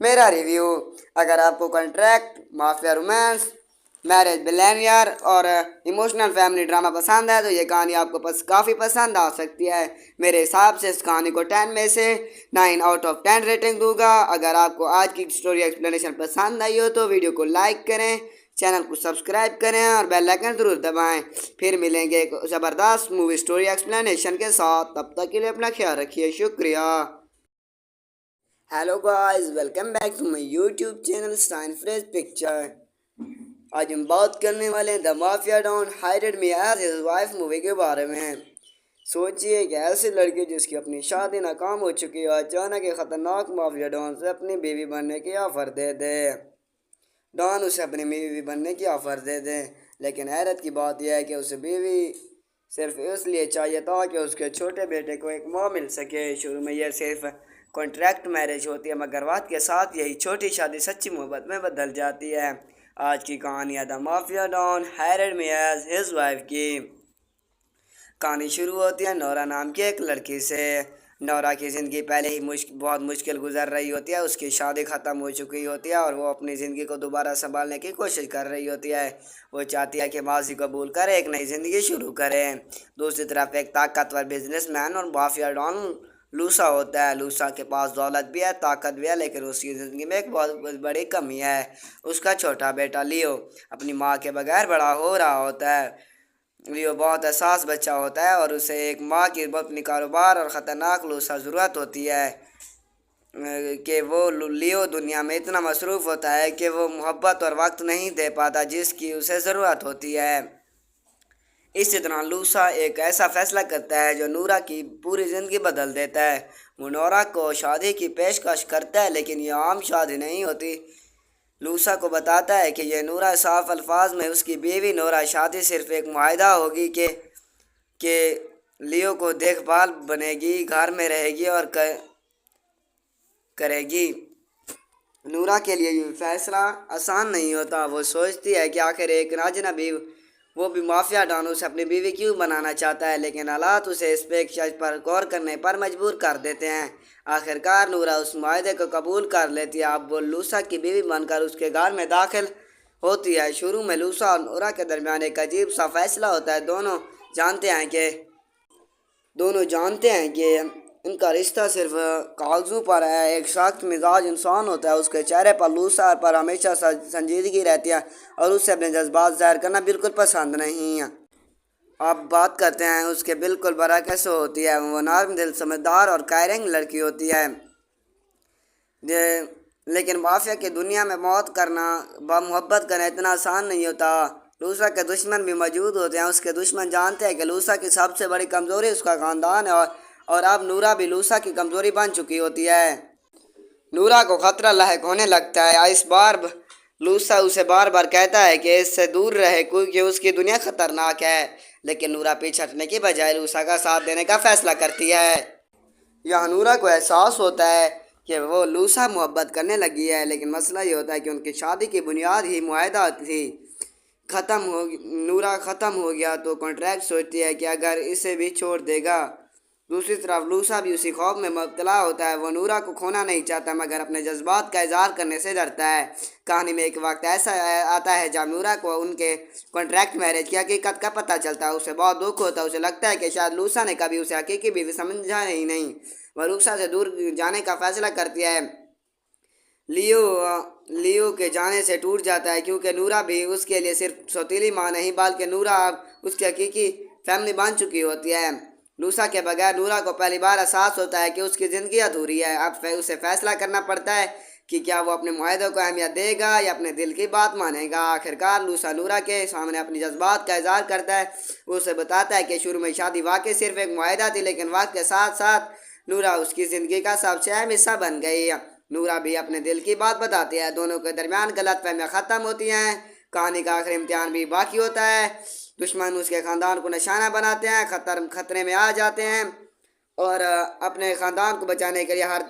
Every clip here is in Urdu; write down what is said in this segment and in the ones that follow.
میرا ریویو: اگر آپ کو contract, mafia romance, marriage billionaire اور ایموشنل فیملی ڈرامہ پسند ہے تو یہ کہانی آپ کو کافی پسند آ سکتی ہے۔ میرے حساب سے اس کہانی کو 10 میں سے 9 آؤٹ آف 10 ریٹنگ دوں گا۔ اگر آپ کو آج کی سٹوری ایکسپلینیشن پسند آئی ہو تو ویڈیو کو لائک کریں، چینل کو سبسکرائب کریں اور بیل آئیکن ضرور دبائیں۔ پھر ملیں گے ایک زبردست مووی سٹوری ایکسپلینیشن کے ساتھ، تب تک کے لیے اپنا خیال رکھیے، شکریہ۔ Hello guys, welcome back to my YouTube channel Stine freeze picture. آج ہم بات کرنے والے ہیں the mafia don hired me as his wife movie کے بارے میں۔ سوچئے کہ ایسے لڑکے جس کی اپنی شادی ناکام ہو چکی ہے اچانک ایک خطرناک مافیا ڈان سے اپنی بیوی بننے کی آفر دے دے۔ ڈان اسے اپنی بیوی بننے کی آفر دے دے، لیکن حیرت کی بات یہ ہے کہ اسے بیوی صرف اس لیے چاہیے تھا کہ اس کے چھوٹے بیٹے کو ایک ماں مل سکے۔ شروع میں یہ صرف کانٹریکٹ میرج ہوتی ہے، مگر وقت کے ساتھ یہی چھوٹی شادی سچی محبت میں بدل جاتی ہے۔ آج کی کہانی ہے the mafia don hired me as his wife کی۔ کہانی شروع ہوتی ہے نورا نام کی ایک لڑکی سے۔ نورا کی زندگی پہلے ہی بہت مشکل گزر رہی ہوتی ہے۔ اس کی شادی ختم ہو چکی ہوتی ہے اور وہ اپنی زندگی کو دوبارہ سنبھالنے کی کوشش کر رہی ہوتی ہے۔ وہ چاہتی ہے کہ ماضی کو بھول کر ایک نئی زندگی شروع کرے۔ دوسری طرف ایک طاقتور بزنس مین اور مافیا ڈان لوسا ہوتا ہے۔ لوسا کے پاس دولت بھی ہے، طاقت بھی ہے، لیکن اس کی زندگی میں ایک بہت بڑی کمی ہے۔ اس کا چھوٹا بیٹا لیو اپنی ماں کے بغیر بڑا ہو رہا ہوتا ہے۔ لیو بہت حساس بچہ ہوتا ہے اور اسے ایک ماں کی اپنی کاروبار اور خطرناک لوسا ضرورت ہوتی ہے کہ وہ لیو دنیا میں اتنا مصروف ہوتا ہے کہ وہ محبت اور وقت نہیں دے پاتا جس کی اسے ضرورت ہوتی ہے۔ اسی طرح لوسا ایک ایسا فیصلہ کرتا ہے جو نورا کی پوری زندگی بدل دیتا ہے۔ وہ نورا کو شادی کی پیشکش کرتا ہے، لیکن یہ عام شادی نہیں ہوتی۔ لوسا کو بتاتا ہے کہ یہ نورا صاف الفاظ میں اس کی بیوی نورا شادی صرف ایک معاہدہ ہوگی کہ لیو کو دیکھ بھال بنے گی، گھر میں رہے گی اور کرے گی۔ نورا کے لیے یہ فیصلہ آسان نہیں ہوتا۔ وہ سوچتی ہے کہ آخر ایک اجنبی، وہ بھی مافیا ڈان، اسے اپنی بیوی کیوں بنانا چاہتا ہے، لیکن حالات اسے اس پیشکش پر غور کرنے پر مجبور کر دیتے ہیں۔ آخرکار نورا اس معاہدے کو قبول کر لیتی ہے۔ اب وہ لوسا کی بیوی بن کر اس کے گھر میں داخل ہوتی ہے۔ شروع میں لوسا اور نورا کے درمیان ایک عجیب سا فیصلہ ہوتا ہے۔ دونوں جانتے ہیں کہ ان کا رشتہ صرف کاغذوں پر ہے۔ ایک سخت مزاج انسان ہوتا ہے، اس کے چہرے پر لوسا پر ہمیشہ سنجیدگی رہتی ہے اور اسے اپنے جذبات ظاہر کرنا بالکل پسند نہیں ہے۔ اب بات کرتے ہیں اس کے بالکل برعکس ہوتی ہے۔ وہ نرم دل، سمجھدار اور کیئرنگ لڑکی ہوتی ہے، لیکن مافیا کی دنیا میں محبت کرنا اتنا آسان نہیں ہوتا۔ لوسا کے دشمن بھی موجود ہوتے ہیں۔ اس کے دشمن جانتے ہیں کہ لوسا کی سب سے بڑی کمزوری اس کا خاندان ہے اور اب نورا بھی لوسا کی کمزوری بن چکی ہوتی ہے۔ نورا کو خطرہ لاحق ہونے لگتا ہے۔ اس بار لوسا اسے بار بار کہتا ہے کہ اس سے دور رہے کیونکہ اس کی دنیا خطرناک ہے، لیکن نورا پیچھے ہٹنے کی بجائے لوسا کا ساتھ دینے کا فیصلہ کرتی ہے۔ یہاں نورا کو احساس ہوتا ہے کہ وہ لوسا محبت کرنے لگی ہے، لیکن مسئلہ یہ ہوتا ہے کہ ان کی شادی کی بنیاد ہی معاہدہ تھی۔ نورا ختم ہو گیا تو کانٹریکٹ سوچتی ہے کہ اگر اسے بھی چھوڑ دے گا۔ دوسری طرف لوسا بھی اسی خوف میں مبتلا ہوتا ہے۔ وہ نورا کو کھونا نہیں چاہتا مگر اپنے جذبات کا اظہار کرنے سے ڈرتا ہے۔ کہانی میں ایک وقت ایسا آتا ہے جب نورا کو ان کے کانٹریکٹ میرج کی حقیقت کا پتہ چلتا ہے۔ اسے بہت دکھ ہوتا ہے۔ اسے لگتا ہے کہ شاید لوسا نے کبھی اسے حقیقی بیوی سمجھا ہی نہیں۔ وہ لوسا سے دور جانے کا فیصلہ کرتی ہے۔ لیو کے جانے سے ٹوٹ جاتا ہے کیونکہ نورا بھی اس کے لیے صرف سوتیلی ماں نہیں بلکہ نورا اب اس کی حقیقی فیملی بن چکی ہوتی ہے۔ لوسا کے بغیر نورا کو پہلی بار احساس ہوتا ہے کہ اس کی زندگی ادھوری ہے۔ اب اسے فیصلہ کرنا پڑتا ہے کہ کیا وہ اپنے معاہدوں کو اہمیت دے گا یا اپنے دل کی بات مانے گا۔ آخرکار لوسا نورا کے سامنے اپنی جذبات کا اظہار کرتا ہے۔ وہ اسے بتاتا ہے کہ شروع میں شادی واقعی صرف ایک معاہدہ تھی، لیکن وقت کے ساتھ ساتھ نورا اس کی زندگی کا سب سے اہم حصہ بن گئی۔ نورا بھی اپنے دل کی بات بتاتی ہے۔ دونوں کے درمیان غلط فہمیاں ختم ہوتی ہیں۔ کہانی کا آخری امتحان بھی باقی ہوتا ہے۔ دشمن اس کے خاندان کو نشانہ بناتے ہیں، خطرے میں آ جاتے ہیں اور اپنے خاندان کو بچانے کے لیے ہر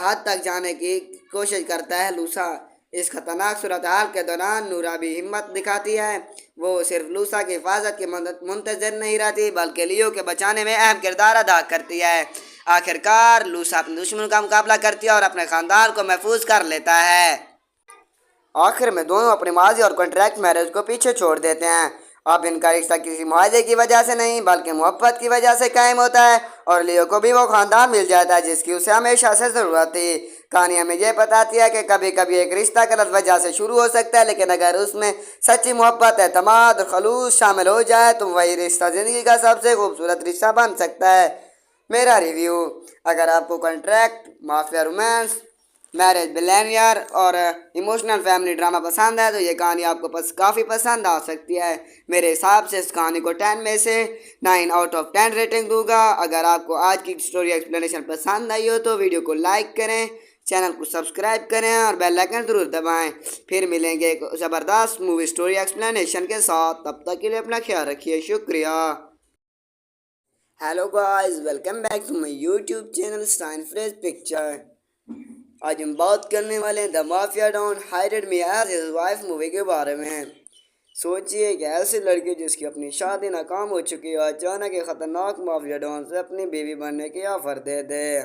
حد تک جانے کی کوشش کرتا ہے۔ لوسا اس خطرناک صورتحال کے دوران نورا بھی ہمت دکھاتی ہے۔ وہ صرف لوسا کی حفاظت کی منتظر نہیں رہتی بلکہ لیو کے بچانے میں اہم کردار ادا کرتی ہے۔ آخرکار لوسا اپنے دشمنوں کا مقابلہ کرتی ہے اور اپنے خاندان کو محفوظ کر لیتا ہے۔ آخر میں دونوں اپنے ماضی اور کانٹریکٹ میرج کو پیچھے چھوڑ دیتے ہیں۔ اب ان کا رشتہ کسی معاہدے کی وجہ سے نہیں بلکہ محبت کی وجہ سے قائم ہوتا ہے، اور لیو کو بھی وہ خاندان مل جاتا ہے جس کی اسے ہمیشہ سے ضرورت تھی۔ کہانی ہمیں یہ بتاتی ہے کہ کبھی کبھی ایک رشتہ غلط وجہ سے شروع ہو سکتا ہے، لیکن اگر اس میں سچی محبت، اعتماد اور خلوص شامل ہو جائے تو وہی رشتہ زندگی کا سب سے خوبصورت رشتہ بن سکتا ہے۔ میرا ریویو: اگر آپ کو contract, mafia romance, marriage billionaire اور ایموشنل فیملی ڈرامہ پسند ہے تو یہ کہانی آپ کو کافی پسند آ سکتی ہے۔ میرے حساب سے اس کہانی کو 10 میں سے 9 آؤٹ آف 10 ریٹنگ دوں گا۔ اگر آپ کو آج کی اسٹوری ایکسپلینیشن پسند آئی ہو تو ویڈیو کو لائک کریں، چینل کو سبسکرائب کریں اور بیل آئیکن ضرور دبائیں۔ پھر ملیں گے ایک زبردست مووی اسٹوری ایکسپلینیشن کے ساتھ، تب تک کے لیے اپنا خیال رکھیے، شکریہ۔ Hello guys, welcome back to my YouTube channel sign freeze picture. آج ہم بات کرنے والے ہیں the mafia don hired me as his wife movie کے بارے میں۔ سوچئے کہ ایسے لڑکے جس کی اپنی شادی ناکام ہو چکی ہے اچانک ایک خطرناک مافیا ڈان سے اپنی بیوی بننے کی آفر دے دے۔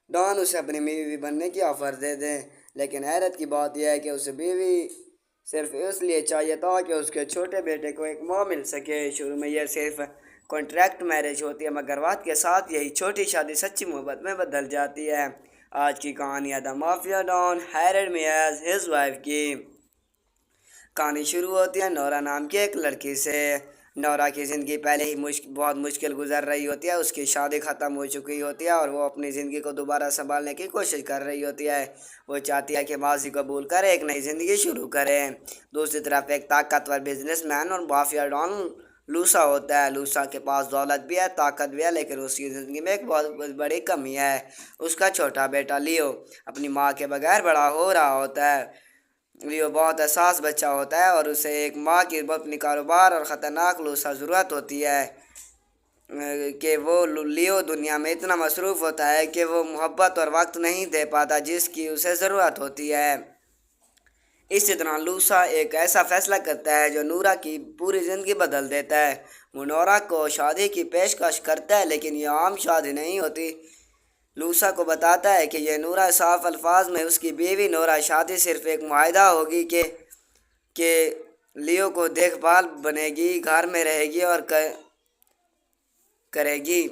ڈان اسے اپنی بیوی بننے کی آفر دے دے، لیکن حیرت کی بات یہ ہے کہ اسے بیوی صرف اس لیے چاہیے تھا کہ اس کے چھوٹے بیٹے کو ایک ماں مل سکے۔ شروع میں یہ صرف کانٹریکٹ میرج ہوتی ہے، مگر وقت کے ساتھ یہی چھوٹی شادی سچی محبت میں بدل جاتی ہے۔ آج کی کہانی ہے the mafia don hired me as his wife کی۔ کہانی شروع ہوتی ہے نورا نام کی ایک لڑکی سے۔ نورا کی زندگی پہلے ہی بہت مشکل گزر رہی ہوتی ہے۔ اس کی شادی ختم ہو چکی ہوتی ہے اور وہ اپنی زندگی کو دوبارہ سنبھالنے کی کوشش کر رہی ہوتی ہے۔ وہ چاہتی ہے کہ ماضی کو بھول کر ایک نئی زندگی شروع کرے۔ دوسری طرف ایک طاقتور بزنس مین اور مافیا ڈان لوسا ہوتا ہے۔ لوسا کے پاس دولت بھی ہے، طاقت بھی ہے، لیکن اس کی زندگی میں ایک بہت بڑی کمی ہے۔ اس کا چھوٹا بیٹا لیو اپنی ماں کے بغیر بڑا ہو رہا ہوتا ہے۔ لیو بہت حساس بچہ ہوتا ہے اور اسے ایک ماں کی اپنی کاروبار اور خطرناک لوسا ضرورت ہوتی ہے کہ وہ لیو دنیا میں اتنا مصروف ہوتا ہے کہ وہ محبت اور وقت نہیں دے پاتا جس کی اسے ضرورت ہوتی ہے۔ اسی طرح لوسا ایک ایسا فیصلہ کرتا ہے جو نورا کی پوری زندگی بدل دیتا ہے۔ وہ نورا کو شادی کی پیشکش کرتا ہے، لیکن یہ عام شادی نہیں ہوتی۔ لوسا کو بتاتا ہے کہ یہ نورا صاف الفاظ میں اس کی بیوی نورا شادی صرف ایک معاہدہ ہوگی کہ لیو کو دیکھ بھال بنے گی، گھر میں رہے گی اور کرے گی۔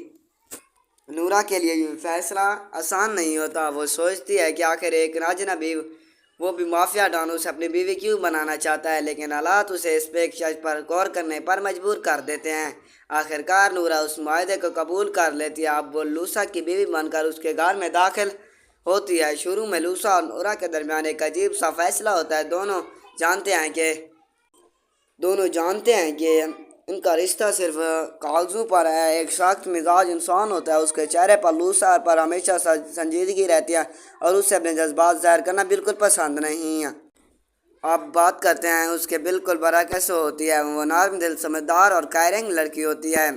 نورا کے لیے یہ فیصلہ آسان نہیں ہوتا۔ وہ سوچتی ہے کہ آخر ایک اجنبی، وہ بھی مافیا ڈان، اسے اپنی بیوی کیوں بنانا چاہتا ہے، لیکن حالات اسے اس پیشکش پر غور کرنے پر مجبور کر دیتے ہیں۔ آخرکار نورا اس معاہدے کو قبول کر لیتی ہے۔ اب وہ لوسا کی بیوی بن کر اس کے گھر میں داخل ہوتی ہے۔ شروع میں لوسا اور نورا کے درمیان ایک عجیب سا فیصلہ ہوتا ہے۔ دونوں جانتے ہیں کہ ان کا رشتہ صرف کاغذوں پر ہے۔ ایک سخت مزاج انسان ہوتا ہے، اس کے چہرے پر لوسا پر ہمیشہ سنجیدگی رہتی ہے اور اسے اپنے جذبات ظاہر کرنا بالکل پسند نہیں ہے۔ اب بات کرتے ہیں اس کے بالکل برعکس ہوتی ہے۔ وہ نرم دل، سمجھدار اور کیئرنگ لڑکی ہوتی ہے،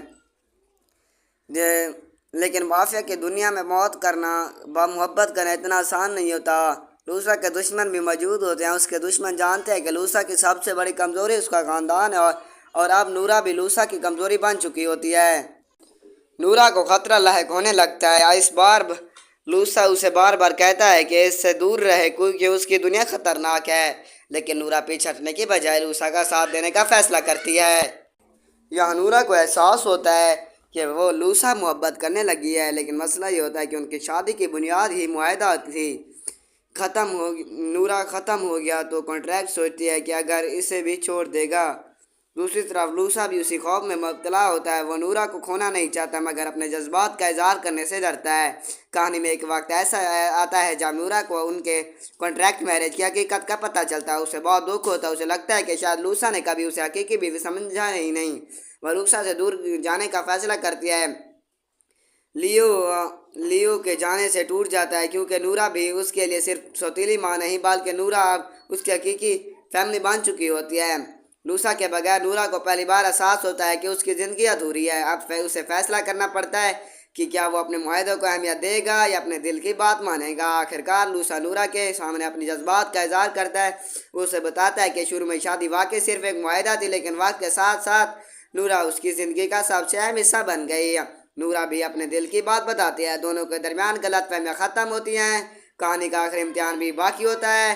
لیکن مافیا کی دنیا میں محبت کرنا اتنا آسان نہیں ہوتا۔ لوسا کے دشمن بھی موجود ہوتے ہیں۔ اس کے دشمن جانتے ہیں کہ لوسا کی سب سے بڑی کمزوری اس کا خاندان ہے، اور اب نورا بھی لوسا کی کمزوری بن چکی ہوتی ہے۔ نورا کو خطرہ لاحق ہونے لگتا ہے۔ اس بار لوسا اسے بار بار کہتا ہے کہ اس سے دور رہے کیونکہ اس کی دنیا خطرناک ہے، لیکن نورا پیچھے ہٹنے کی بجائے لوسا کا ساتھ دینے کا فیصلہ کرتی ہے۔ یہاں نورا کو احساس ہوتا ہے کہ وہ لوسا محبت کرنے لگی ہے، لیکن مسئلہ یہ ہوتا ہے کہ ان کی شادی کی بنیاد ہی معاہدہ تھی۔ نورا ختم ہو گیا تو کانٹریکٹ سوچتی ہے کہ اگر اسے بھی چھوڑ دے گا۔ دوسری طرف لوسا بھی اسی خوف میں مبتلا ہوتا ہے۔ وہ نورا کو کھونا نہیں چاہتا، مگر اپنے جذبات کا اظہار کرنے سے ڈرتا ہے۔ کہانی میں ایک وقت ایسا آتا ہے جب نورا کو ان کے کانٹریکٹ میرج کی حقیقت کا پتہ چلتا ہے۔ اسے بہت دکھ ہوتا ہے۔ اسے لگتا ہے کہ شاید لوسا نے کبھی اسے حقیقی بیوی سمجھا ہی نہیں۔ وہ لوسا سے دور جانے کا فیصلہ کرتی ہے۔ لیو کے جانے سے ٹوٹ جاتا ہے کیونکہ نورا بھی اس کے لیے صرف سوتیلی ماں نہیں بلکہ نورا اب اس کی حقیقی فیملی بن چکی ہوتی ہے۔ لوسا کے بغیر نورا کو پہلی بار احساس ہوتا ہے کہ اس کی زندگی ادھوری ہے۔ اب اسے فیصلہ کرنا پڑتا ہے کہ کیا وہ اپنے معاہدے کو اہمیت دے گا یا اپنے دل کی بات مانے گا۔ آخرکار لوسا نورا کے سامنے اپنی جذبات کا اظہار کرتا ہے۔ وہ اسے بتاتا ہے کہ شروع میں شادی واقعی صرف ایک معاہدہ تھی، لیکن وقت کے ساتھ ساتھ نورا اس کی زندگی کا سب سے اہم حصہ بن گئی۔ نورا بھی اپنے دل کی بات بتاتی ہے، دونوں کے درمیان غلط فہمیاں ختم ہوتی ہیں۔ کہانی کا آخری امتحان بھی باقی ہوتا ہے،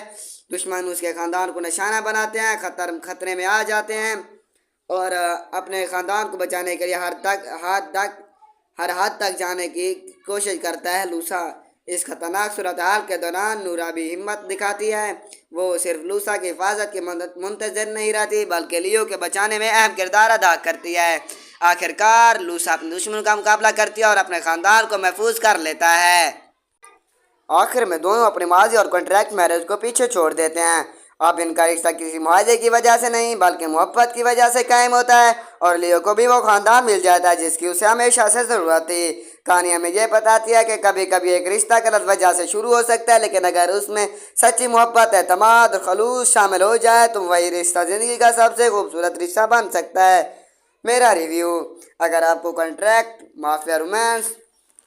دشمن اس کے خاندان کو نشانہ بناتے ہیں، خطرے میں آ جاتے ہیں اور اپنے خاندان کو بچانے کے لیے ہر حد تک جانے کی کوشش کرتا ہے لوسا۔ اس خطرناک صورتحال کے دوران نورا بھی ہمت دکھاتی ہے، وہ صرف لوسا کی حفاظت کی منتظر نہیں رہتی بلکہ لیو کے بچانے میں اہم کردار ادا کرتی ہے۔ آخرکار لوسا اپنے دشمن کا مقابلہ کرتی ہے اور اپنے خاندان کو محفوظ کر لیتا ہے۔ آخر میں دونوں اپنے ماضی اور کانٹریکٹ میرج کو پیچھے چھوڑ دیتے ہیں۔ اب ان کا رشتہ کسی معاہدے کی وجہ سے نہیں بلکہ محبت کی وجہ سے قائم ہوتا ہے، اور لیو کو بھی وہ خاندان مل جاتا ہے جس کی اسے ہمیشہ سے ضرورت تھی۔ کہانی ہمیں یہ بتاتی ہے کہ کبھی کبھی ایک رشتہ غلط وجہ سے شروع ہو سکتا ہے، لیکن اگر اس میں سچی محبت، اعتماد اور خلوص شامل ہو جائے تو وہی رشتہ زندگی کا سب سے خوبصورت رشتہ بن سکتا ہے۔ میرا ریویو: اگر آپ کو contract, mafia romance,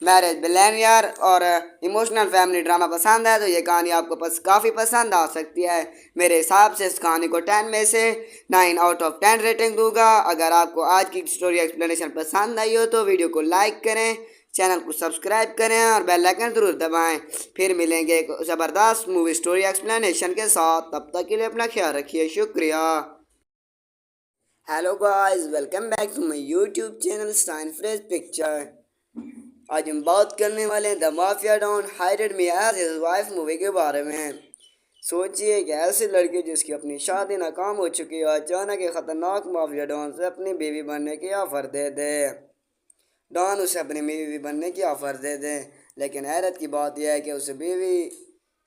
marriage billionaire اور ایموشنل فیملی ڈرامہ پسند ہے تو یہ کہانی آپ کو کافی پسند آ سکتی ہے۔ میرے حساب سے اس کہانی کو 10 میں سے 9 آؤٹ آف 10 ریٹنگ دوں گا۔ اگر آپ کو آج کی سٹوری ایکسپلینیشن پسند آئی ہو تو ویڈیو کو لائک کریں، چینل کو سبسکرائب کریں اور بیل آئیکن ضرور دبائیں۔ پھر ملیں گے ایک زبردست مووی سٹوری ایکسپلینیشن کے ساتھ، تب تک کے لیے اپنا خیال رکھیے، شکریہ۔ Hello guys, welcome back to my YouTube channel sign freeze picture. آج ہم بات کرنے والے ہیں the mafia don hired me as his wife movie کے بارے میں۔ سوچئے کہ ایسے لڑکے جس کی اپنی شادی ناکام ہو چکی ہے اچانک ایک خطرناک مافیا ڈان سے اپنی بیوی بننے کی آفر دے دے۔ ڈان اسے اپنی بیوی بننے کی آفر دے دے، لیکن حیرت کی بات یہ ہے کہ اسے بیوی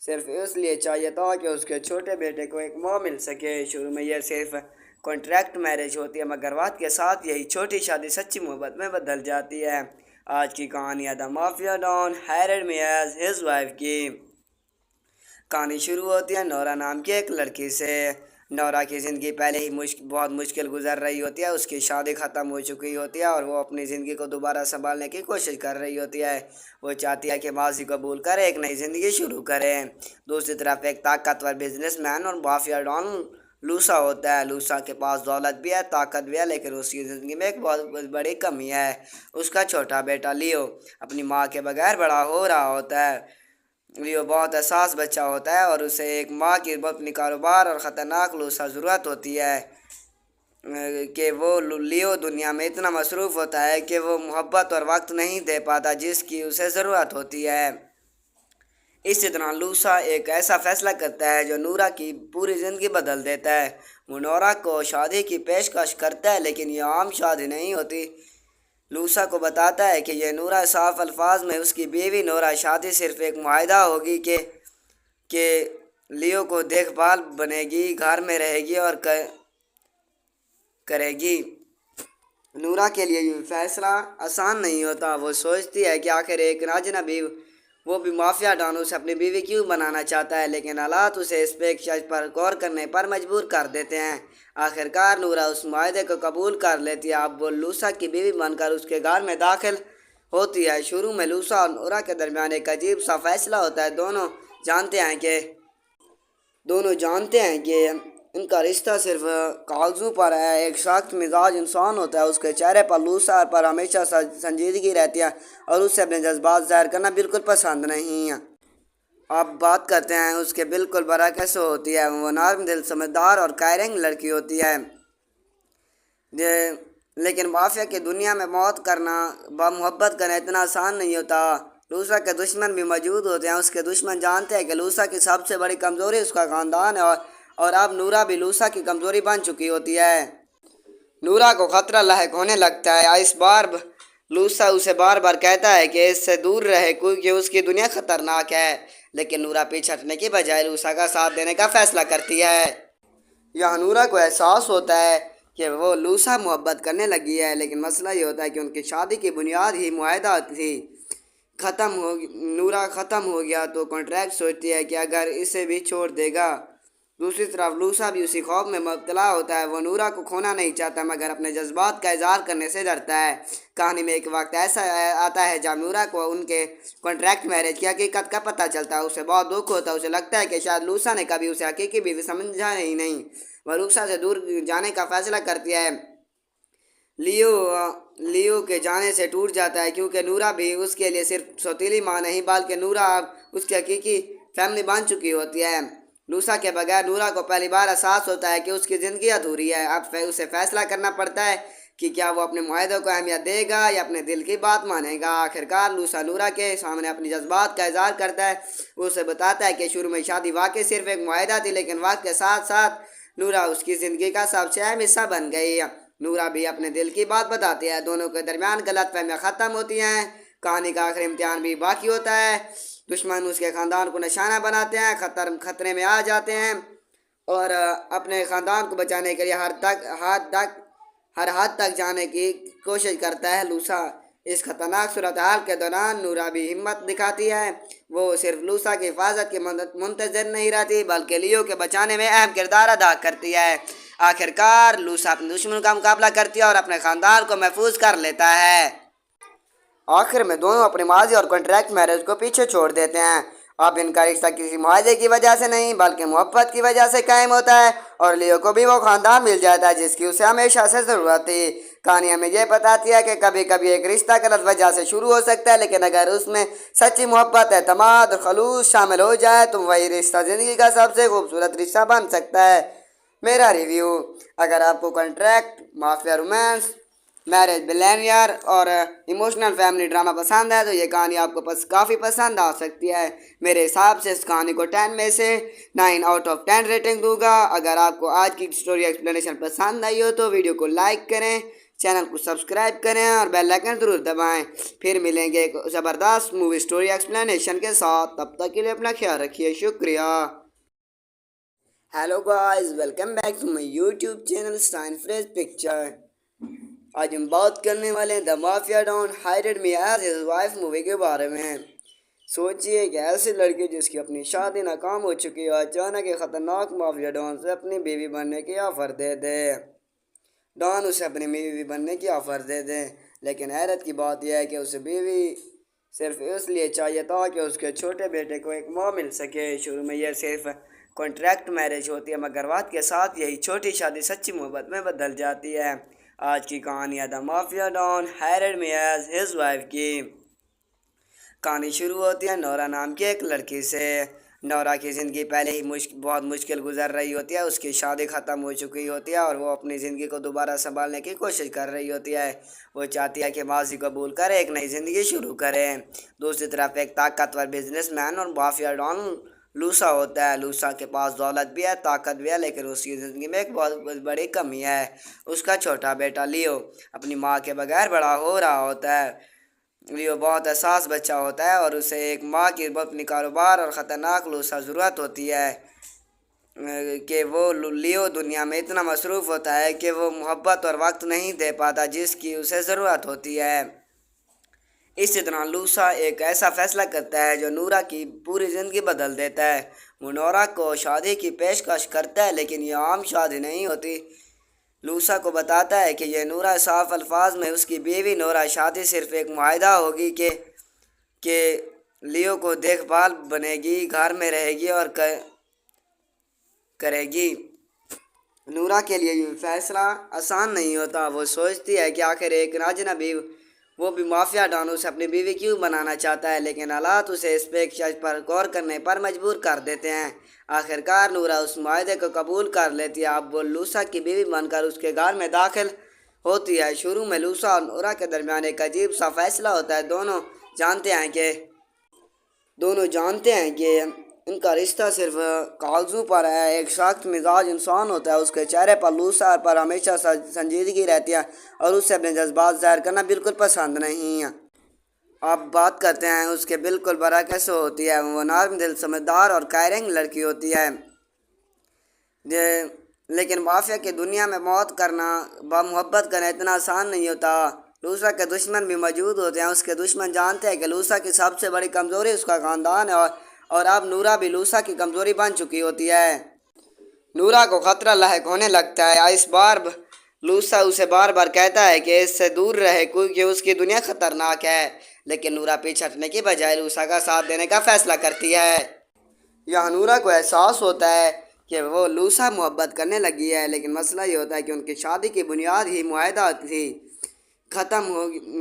صرف اس لیے چاہیے تھا کہ اس کے چھوٹے بیٹے کو ایک ماں مل سکے۔ شروع میں یہ صرف کانٹریکٹ میرج ہوتی ہے، مگر وقت کے ساتھ یہی چھوٹی شادی سچی محبت میں بدل جاتی ہے۔ آج کی کہانی ہے the mafia don hired me as his wife کی۔ کہانی شروع ہوتی ہے نورا نام کی ایک لڑکی سے۔ نورا کی زندگی پہلے ہی بہت مشکل گزر رہی ہوتی ہے، اس کی شادی ختم ہو چکی ہوتی ہے اور وہ اپنی زندگی کو دوبارہ سنبھالنے کی کوشش کر رہی ہوتی ہے۔ وہ چاہتی ہے کہ ماضی کو بھول کر ایک نئی زندگی شروع کرے۔ دوسری طرف ایک طاقتور بزنس مین اور مافیا ڈان لوسا ہوتا ہے۔ لوسا کے پاس دولت بھی ہے، طاقت بھی ہے، لیکن اس کی زندگی میں ایک بہت بڑی کمی ہے۔ اس کا چھوٹا بیٹا لیو اپنی ماں کے بغیر بڑا ہو رہا ہوتا ہے۔ لیو بہت حساس بچہ ہوتا ہے اور اسے ایک ماں کی اپنی کاروبار اور خطرناک لوسا ضرورت ہوتی ہے کہ وہ لیو دنیا میں اتنا مصروف ہوتا ہے کہ وہ محبت اور وقت نہیں دے پاتا جس کی اسے ضرورت ہوتی ہے۔ اسی طرح لوسا ایک ایسا فیصلہ کرتا ہے جو نورا کی پوری زندگی بدل دیتا ہے۔ وہ نورا کو شادی کی پیشکش کرتا ہے، لیکن یہ عام شادی نہیں ہوتی۔ لوسا کو بتاتا ہے کہ یہ نورا صاف الفاظ میں اس کی بیوی نورا شادی صرف ایک معاہدہ ہوگی کہ لیو کو دیکھ بھال بنے گی، گھر میں رہے گی اور کرے گی۔ نورا کے لیے یہ فیصلہ آسان نہیں ہوتا۔ وہ سوچتی ہے کہ آخر ایک اجنبی، وہ بھی مافیا ڈان، اسے اپنی بیوی کیوں بنانا چاہتا ہے، لیکن حالات اسے اس پیشکش پر غور کرنے پر مجبور کر دیتے ہیں۔ آخرکار نورا اس معاہدے کو قبول کر لیتی ہے۔ اب وہ لوسا کی بیوی بن کر اس کے گھر میں داخل ہوتی ہے۔ شروع میں لوسا اور نورا کے درمیان ایک عجیب سا فیصلہ ہوتا ہے۔ دونوں جانتے ہیں کہ ان کا رشتہ صرف کاغذوں پر ہے۔ ایک سخت مزاج انسان ہوتا ہے، اس کے چہرے پر لوسا پر ہمیشہ سنجیدگی رہتی ہے اور اسے اپنے جذبات ظاہر کرنا بالکل پسند نہیں ہے۔ اب بات کرتے ہیں اس کے بالکل برعکس ہوتی ہے۔ وہ نرم دل، سمجھدار اور کیئرنگ لڑکی ہوتی ہے، لیکن مافیا کی دنیا میں محبت کرنا اتنا آسان نہیں ہوتا۔ لوسا کے دشمن بھی موجود ہوتے ہیں۔ اس کے دشمن جانتے ہیں کہ لوسا کی سب سے بڑی کمزوری اس کا خاندان ہے اور اب نورا بھی لوسا کی کمزوری بن چکی ہوتی ہے۔ نورا کو خطرہ لاحق ہونے لگتا ہے۔ اس بار لوسا اسے بار بار کہتا ہے کہ اس سے دور رہے کیونکہ اس کی دنیا خطرناک ہے، لیکن نورا پیچھے ہٹنے کی بجائے لوسا کا ساتھ دینے کا فیصلہ کرتی ہے۔ یہاں نورا کو احساس ہوتا ہے کہ وہ لوسا محبت کرنے لگی ہے، لیکن مسئلہ یہ ہوتا ہے کہ ان کی شادی کی بنیاد ہی معاہدہ تھی۔ نورا ختم ہو گیا تو کانٹریکٹ سوچتی ہے کہ اگر اسے بھی چھوڑ دے گا۔ دوسری طرف لوسا بھی اسی خوف میں مبتلا ہوتا ہے۔ وہ نورا کو کھونا نہیں چاہتا مگر اپنے جذبات کا اظہار کرنے سے ڈرتا ہے۔ کہانی میں ایک وقت ایسا آتا ہے جب نورا کو ان کے کانٹریکٹ میرج کی حقیقت کا پتہ چلتا ہے۔ اسے بہت دکھ ہوتا ہے، اسے لگتا ہے کہ شاید لوسا نے کبھی اسے حقیقی بیوی سمجھا ہی نہیں۔ وہ لوسا سے دور جانے کا فیصلہ کرتی ہے، لیو کے جانے سے ٹوٹ جاتا ہے، کیونکہ نورا بھی اس کے لیے صرف سوتیلی ماں نہیں بلکہ نورا اب اس کی حقیقی فیملی بن چکی ہوتی ہے۔ لوسا کے بغیر نورا کو پہلی بار احساس ہوتا ہے کہ اس کی زندگی ادھوری ہے۔ اب اسے فیصلہ کرنا پڑتا ہے کہ کیا وہ اپنے معاہدوں کو اہمیت دے گا یا اپنے دل کی بات مانے گا۔ آخرکار لوسا نورا کے سامنے اپنی جذبات کا اظہار کرتا ہے۔ وہ اسے بتاتا ہے کہ شروع میں شادی واقعی صرف ایک معاہدہ تھی، لیکن وقت کے ساتھ ساتھ نورا اس کی زندگی کا سب سے اہم حصہ بن گئی۔ نورا بھی اپنے دل کی بات بتاتی ہے، دونوں کے درمیان غلط فہمیاں ختم ہوتی ہیں۔ کہانی کا آخری امتحان بھی باقی ہوتا ہے۔ دشمن اس کے خاندان کو نشانہ بناتے ہیں، خطرے میں آ جاتے ہیں اور اپنے خاندان کو بچانے کے لیے ہر حد تک جانے کی کوشش کرتا ہے۔ لوسا اس خطرناک صورتحال کے دوران نورا بھی ہمت دکھاتی ہے۔ وہ صرف لوسا کی حفاظت کی منتظر نہیں رہتی بلکہ لیو کے بچانے میں اہم کردار ادا کرتی ہے۔ آخرکار لوسا اپنے دشمن کا مقابلہ کرتی ہے اور اپنے خاندان کو محفوظ کر لیتا ہے۔ آخر میں دونوں اپنے ماضی اور کانٹریکٹ میرج کو پیچھے چھوڑ دیتے ہیں۔ اب ان کا رشتہ کسی معاہدے کی وجہ سے نہیں بلکہ محبت کی وجہ سے قائم ہوتا ہے، اور لیو کو بھی وہ خاندان مل جاتا ہے جس کی اسے ہمیشہ سے ضرورت تھی۔ کہانی ہمیں یہ بتاتی ہے کہ کبھی کبھی ایک رشتہ غلط وجہ سے شروع ہو سکتا ہے، لیکن اگر اس میں سچی محبت، اعتماد اور خلوص شامل ہو جائے تو وہی رشتہ زندگی کا سب سے خوبصورت رشتہ بن سکتا ہے۔ میرا ریویو: اگر آپ کو contract, mafia romance, marriage billionaire اور ایموشنل فیملی ڈرامہ پسند ہے تو یہ کہانی آپ کو کافی پسند آ سکتی ہے۔ میرے حساب سے اس کہانی کو 10 میں سے 9 آؤٹ آف 10 ریٹنگ دوں گا۔ اگر آپ کو آج کی سٹوری ایکسپلینیشن پسند آئی ہو تو ویڈیو کو لائک کریں، چینل کو سبسکرائب کریں اور بیل آئکن ضرور دبائیں۔ پھر ملیں گے ایک زبردست مووی سٹوری ایکسپلینیشن کے ساتھ، تب تک کے لیے اپنا خیال رکھیے، شکریہ۔ Hello guys, welcome back to my YouTube channel Stine freeze picture. آج ہم بات کرنے والے ہیں the mafia don hired me as his wife movie کے بارے میں۔ سوچئے کہ ایسی لڑکی جس کی اپنی شادی ناکام ہو چکی ہے اچانک ایک خطرناک مافیا ڈان سے اپنی بیوی بننے کی آفر دے دے۔ ڈان اسے اپنی بیوی بننے کی آفر دے دے، لیکن حیرت کی بات یہ ہے کہ اسے بیوی صرف اس لیے چاہیے تھا کہ اس کے چھوٹے بیٹے کو ایک ماں مل سکے۔ شروع میں یہ صرف کانٹریکٹ میرج ہوتی ہے، مگر وقت کے ساتھ یہی چھوٹی شادی سچی محبت میں بدل جاتی ہے۔ آج کی کہانی ہے the mafia don hired me as his wife کی۔ کہانی شروع ہوتی ہے نورا نام کی ایک لڑکی سے۔ نورا کی زندگی پہلے ہی بہت مشکل گزر رہی ہوتی ہے۔ اس کی شادی ختم ہو چکی ہوتی ہے اور وہ اپنی زندگی کو دوبارہ سنبھالنے کی کوشش کر رہی ہوتی ہے۔ وہ چاہتی ہے کہ ماضی کو بھول کر ایک نئی زندگی شروع کرے۔ دوسری طرف ایک طاقتور بزنس مین اور مافیا ڈان لوسا ہوتا ہے۔ لوسا کے پاس دولت بھی ہے، طاقت بھی ہے، لیکن اس کی زندگی میں ایک بہت بڑی کمی ہے۔ اس کا چھوٹا بیٹا لیو اپنی ماں کے بغیر بڑا ہو رہا ہوتا ہے۔ لیو بہت حساس بچہ ہوتا ہے اور اسے ایک ماں کی اپنی کاروبار اور خطرناک لوسا ضرورت ہوتی ہے کہ وہ لیو دنیا میں اتنا مصروف ہوتا ہے کہ وہ محبت اور وقت نہیں دے پاتا جس کی اسے ضرورت ہوتی ہے۔ اسی طرح لوسا ایک ایسا فیصلہ کرتا ہے جو نورا کی پوری زندگی بدل دیتا ہے۔ وہ نورا کو شادی کی پیشکش کرتا ہے، لیکن یہ عام شادی نہیں ہوتی۔ لوسا کو بتاتا ہے کہ یہ نورا صاف الفاظ میں اس کی بیوی نورا شادی صرف ایک معاہدہ ہوگی کہ لیو کو دیکھ بھال بنے گی، گھر میں رہے گی اور کرے گی۔ نورا کے لیے یہ فیصلہ آسان نہیں ہوتا۔ وہ سوچتی ہے کہ آخر ایک اجنبی، وہ بھی مافیا ڈان، اسے اپنی بیوی کیوں بنانا چاہتا ہے، لیکن حالات اسے اس پیشکش پر غور کرنے پر مجبور کر دیتے ہیں۔ آخرکار نورا اس معاہدے کو قبول کر لیتی ہے۔ اب وہ لوسا کی بیوی بن کر اس کے گھر میں داخل ہوتی ہے۔ شروع میں لوسا اور نورا کے درمیان ایک عجیب سا فیصلہ ہوتا ہے۔ دونوں جانتے ہیں کہ ان کا رشتہ صرف کاغذوں پر ہے۔ ایک سخت مزاج انسان ہوتا ہے، اس کے چہرے پر لوسا پر ہمیشہ سنجیدگی رہتی ہے اور اسے اپنے جذبات ظاہر کرنا بالکل پسند نہیں ہے۔ اب بات کرتے ہیں اس کے بالکل برعکس ہوتی ہے۔ وہ نرم دل، سمجھدار اور کیئرنگ لڑکی ہوتی ہے، لیکن مافیا کی دنیا میں محبت کرنا اتنا آسان نہیں ہوتا۔ لوسا کے دشمن بھی موجود ہوتے ہیں۔ اس کے دشمن جانتے ہیں کہ لوسا کی سب سے بڑی کمزوری اس کا خاندان ہے، اور اب نورا بھی لوسا کی کمزوری بن چکی ہوتی ہے۔ نورا کو خطرہ لاحق ہونے لگتا ہے۔ اس بار لوسا اسے بار بار کہتا ہے کہ اس سے دور رہے کیونکہ اس کی دنیا خطرناک ہے، لیکن نورا پیچھے ہٹنے کی بجائے لوسا کا ساتھ دینے کا فیصلہ کرتی ہے۔ یہاں نورا کو احساس ہوتا ہے کہ وہ لوسا محبت کرنے لگی ہے، لیکن مسئلہ یہ ہوتا ہے کہ ان کی شادی کی بنیاد ہی معاہدہ تھی۔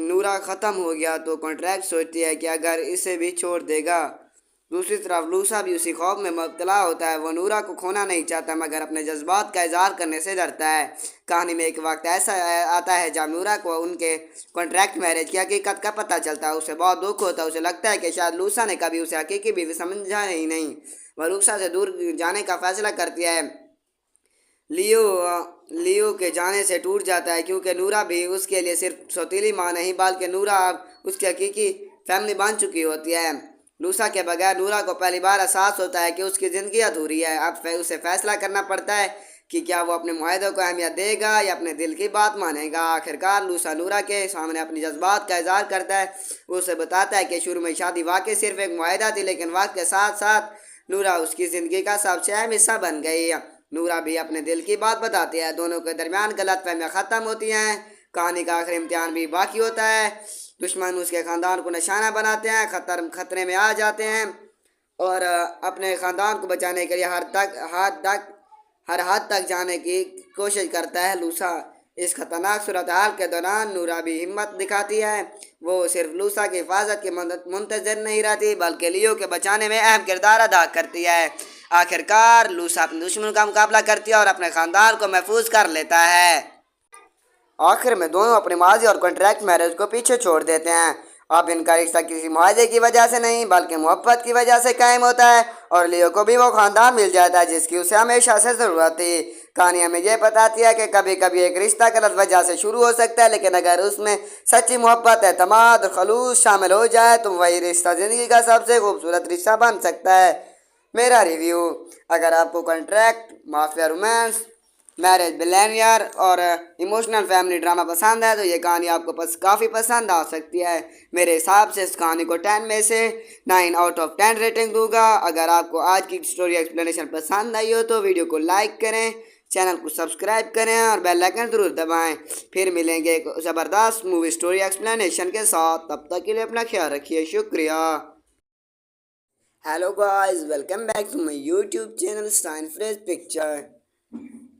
نورا ختم ہو گیا تو کانٹریکٹ سوچتی ہے کہ اگر اسے بھی چھوڑ دے گا۔ دوسری طرف لوسا بھی اسی خوف میں مبتلا ہوتا ہے، وہ نورا کو کھونا نہیں چاہتا مگر اپنے جذبات کا اظہار کرنے سے ڈرتا ہے۔ کہانی میں ایک وقت ایسا آتا ہے جب نورا کو ان کے کانٹریکٹ میرج کی حقیقت کا پتہ چلتا ہے۔ اسے بہت دکھ ہوتا ہے، اسے لگتا ہے کہ شاید لوسا نے کبھی اسے حقیقی بیوی سمجھا ہی نہیں۔ وہ لوسا سے دور جانے کا فیصلہ کرتی ہے۔ لیو کے جانے سے ٹوٹ جاتا ہے کیونکہ نورا بھی اس کے لیے صرف سوتیلی ماں نہیں بلکہ نورا اب اس کی حقیقی فیملی بن چکی ہوتی ہے۔ لوسا کے بغیر نورا کو پہلی بار احساس ہوتا ہے کہ اس کی زندگی ادھوری ہے۔ اب اسے فیصلہ کرنا پڑتا ہے کہ کیا وہ اپنے معاہدوں کو اہمیت دے گا یا اپنے دل کی بات مانے گا۔ آخرکار لوسا نورا کے سامنے اپنی جذبات کا اظہار کرتا ہے۔ وہ اسے بتاتا ہے کہ شروع میں شادی واقعی صرف ایک معاہدہ تھی، لیکن وقت کے ساتھ ساتھ نورا اس کی زندگی کا سب سے اہم حصہ بن گئی۔ نورا بھی اپنے دل کی بات بتاتی ہے، دونوں کے درمیان غلط فہمیاں ختم ہوتی ہیں۔ کہانی کا آخری امتحان بھی باقی ہوتا ہے۔ دشمن اس کے خاندان کو نشانہ بناتے ہیں، خطرے میں آ جاتے ہیں اور اپنے خاندان کو بچانے کے لیے ہر حد تک جانے کی کوشش کرتا ہے۔ لوسا اس خطرناک صورتحال کے دوران نورا بھی ہمت دکھاتی ہے۔ وہ صرف لوسا کی حفاظت کی منتظر نہیں رہتی بلکہ لیو کے بچانے میں اہم کردار ادا کرتی ہے۔ آخرکار لوسا اپنے دشمن کا مقابلہ کرتی ہے اور اپنے خاندان کو محفوظ کر لیتا ہے۔ آخر میں دونوں اپنی ماضی اور کانٹریکٹ میرج کو پیچھے چھوڑ دیتے ہیں۔ اب ان کا رشتہ کسی معاہدے کی وجہ سے نہیں بلکہ محبت کی وجہ سے قائم ہوتا ہے، اور لیو کو بھی وہ خاندان مل جاتا ہے جس کی اسے ہمیشہ سے ضرورت تھی۔ کہانی ہمیں یہ بتاتی ہے کہ کبھی کبھی ایک رشتہ غلط وجہ سے شروع ہو سکتا ہے، لیکن اگر اس میں سچی محبت، اعتماد اور خلوص شامل ہو جائے تو وہی رشتہ زندگی کا سب سے خوبصورت رشتہ بن سکتا ہے۔ میرا ریویو: اگر آپ کو contract, mafia romance, marriage billionaire اور ایموشنل فیملی ڈرامہ پسند ہے تو یہ کہانی آپ کو کافی پسند آ سکتی ہے۔ میرے حساب سے اس کہانی کو 10 میں سے 9 آؤٹ آف 10 ریٹنگ دوں گا۔ اگر آپ کو آج کی سٹوری ایکسپلینیشن پسند آئی ہو تو ویڈیو کو لائک کریں، چینل کو سبسکرائب کریں اور بیل آئیکن ضرور دبائیں۔ پھر ملیں گے ایک زبردست مووی سٹوری ایکسپلینیشن کے ساتھ، تب تک کے لیے اپنا خیال رکھیے، شکریہ۔ Hello guys, welcome back to my YouTube channel sign freeze picture.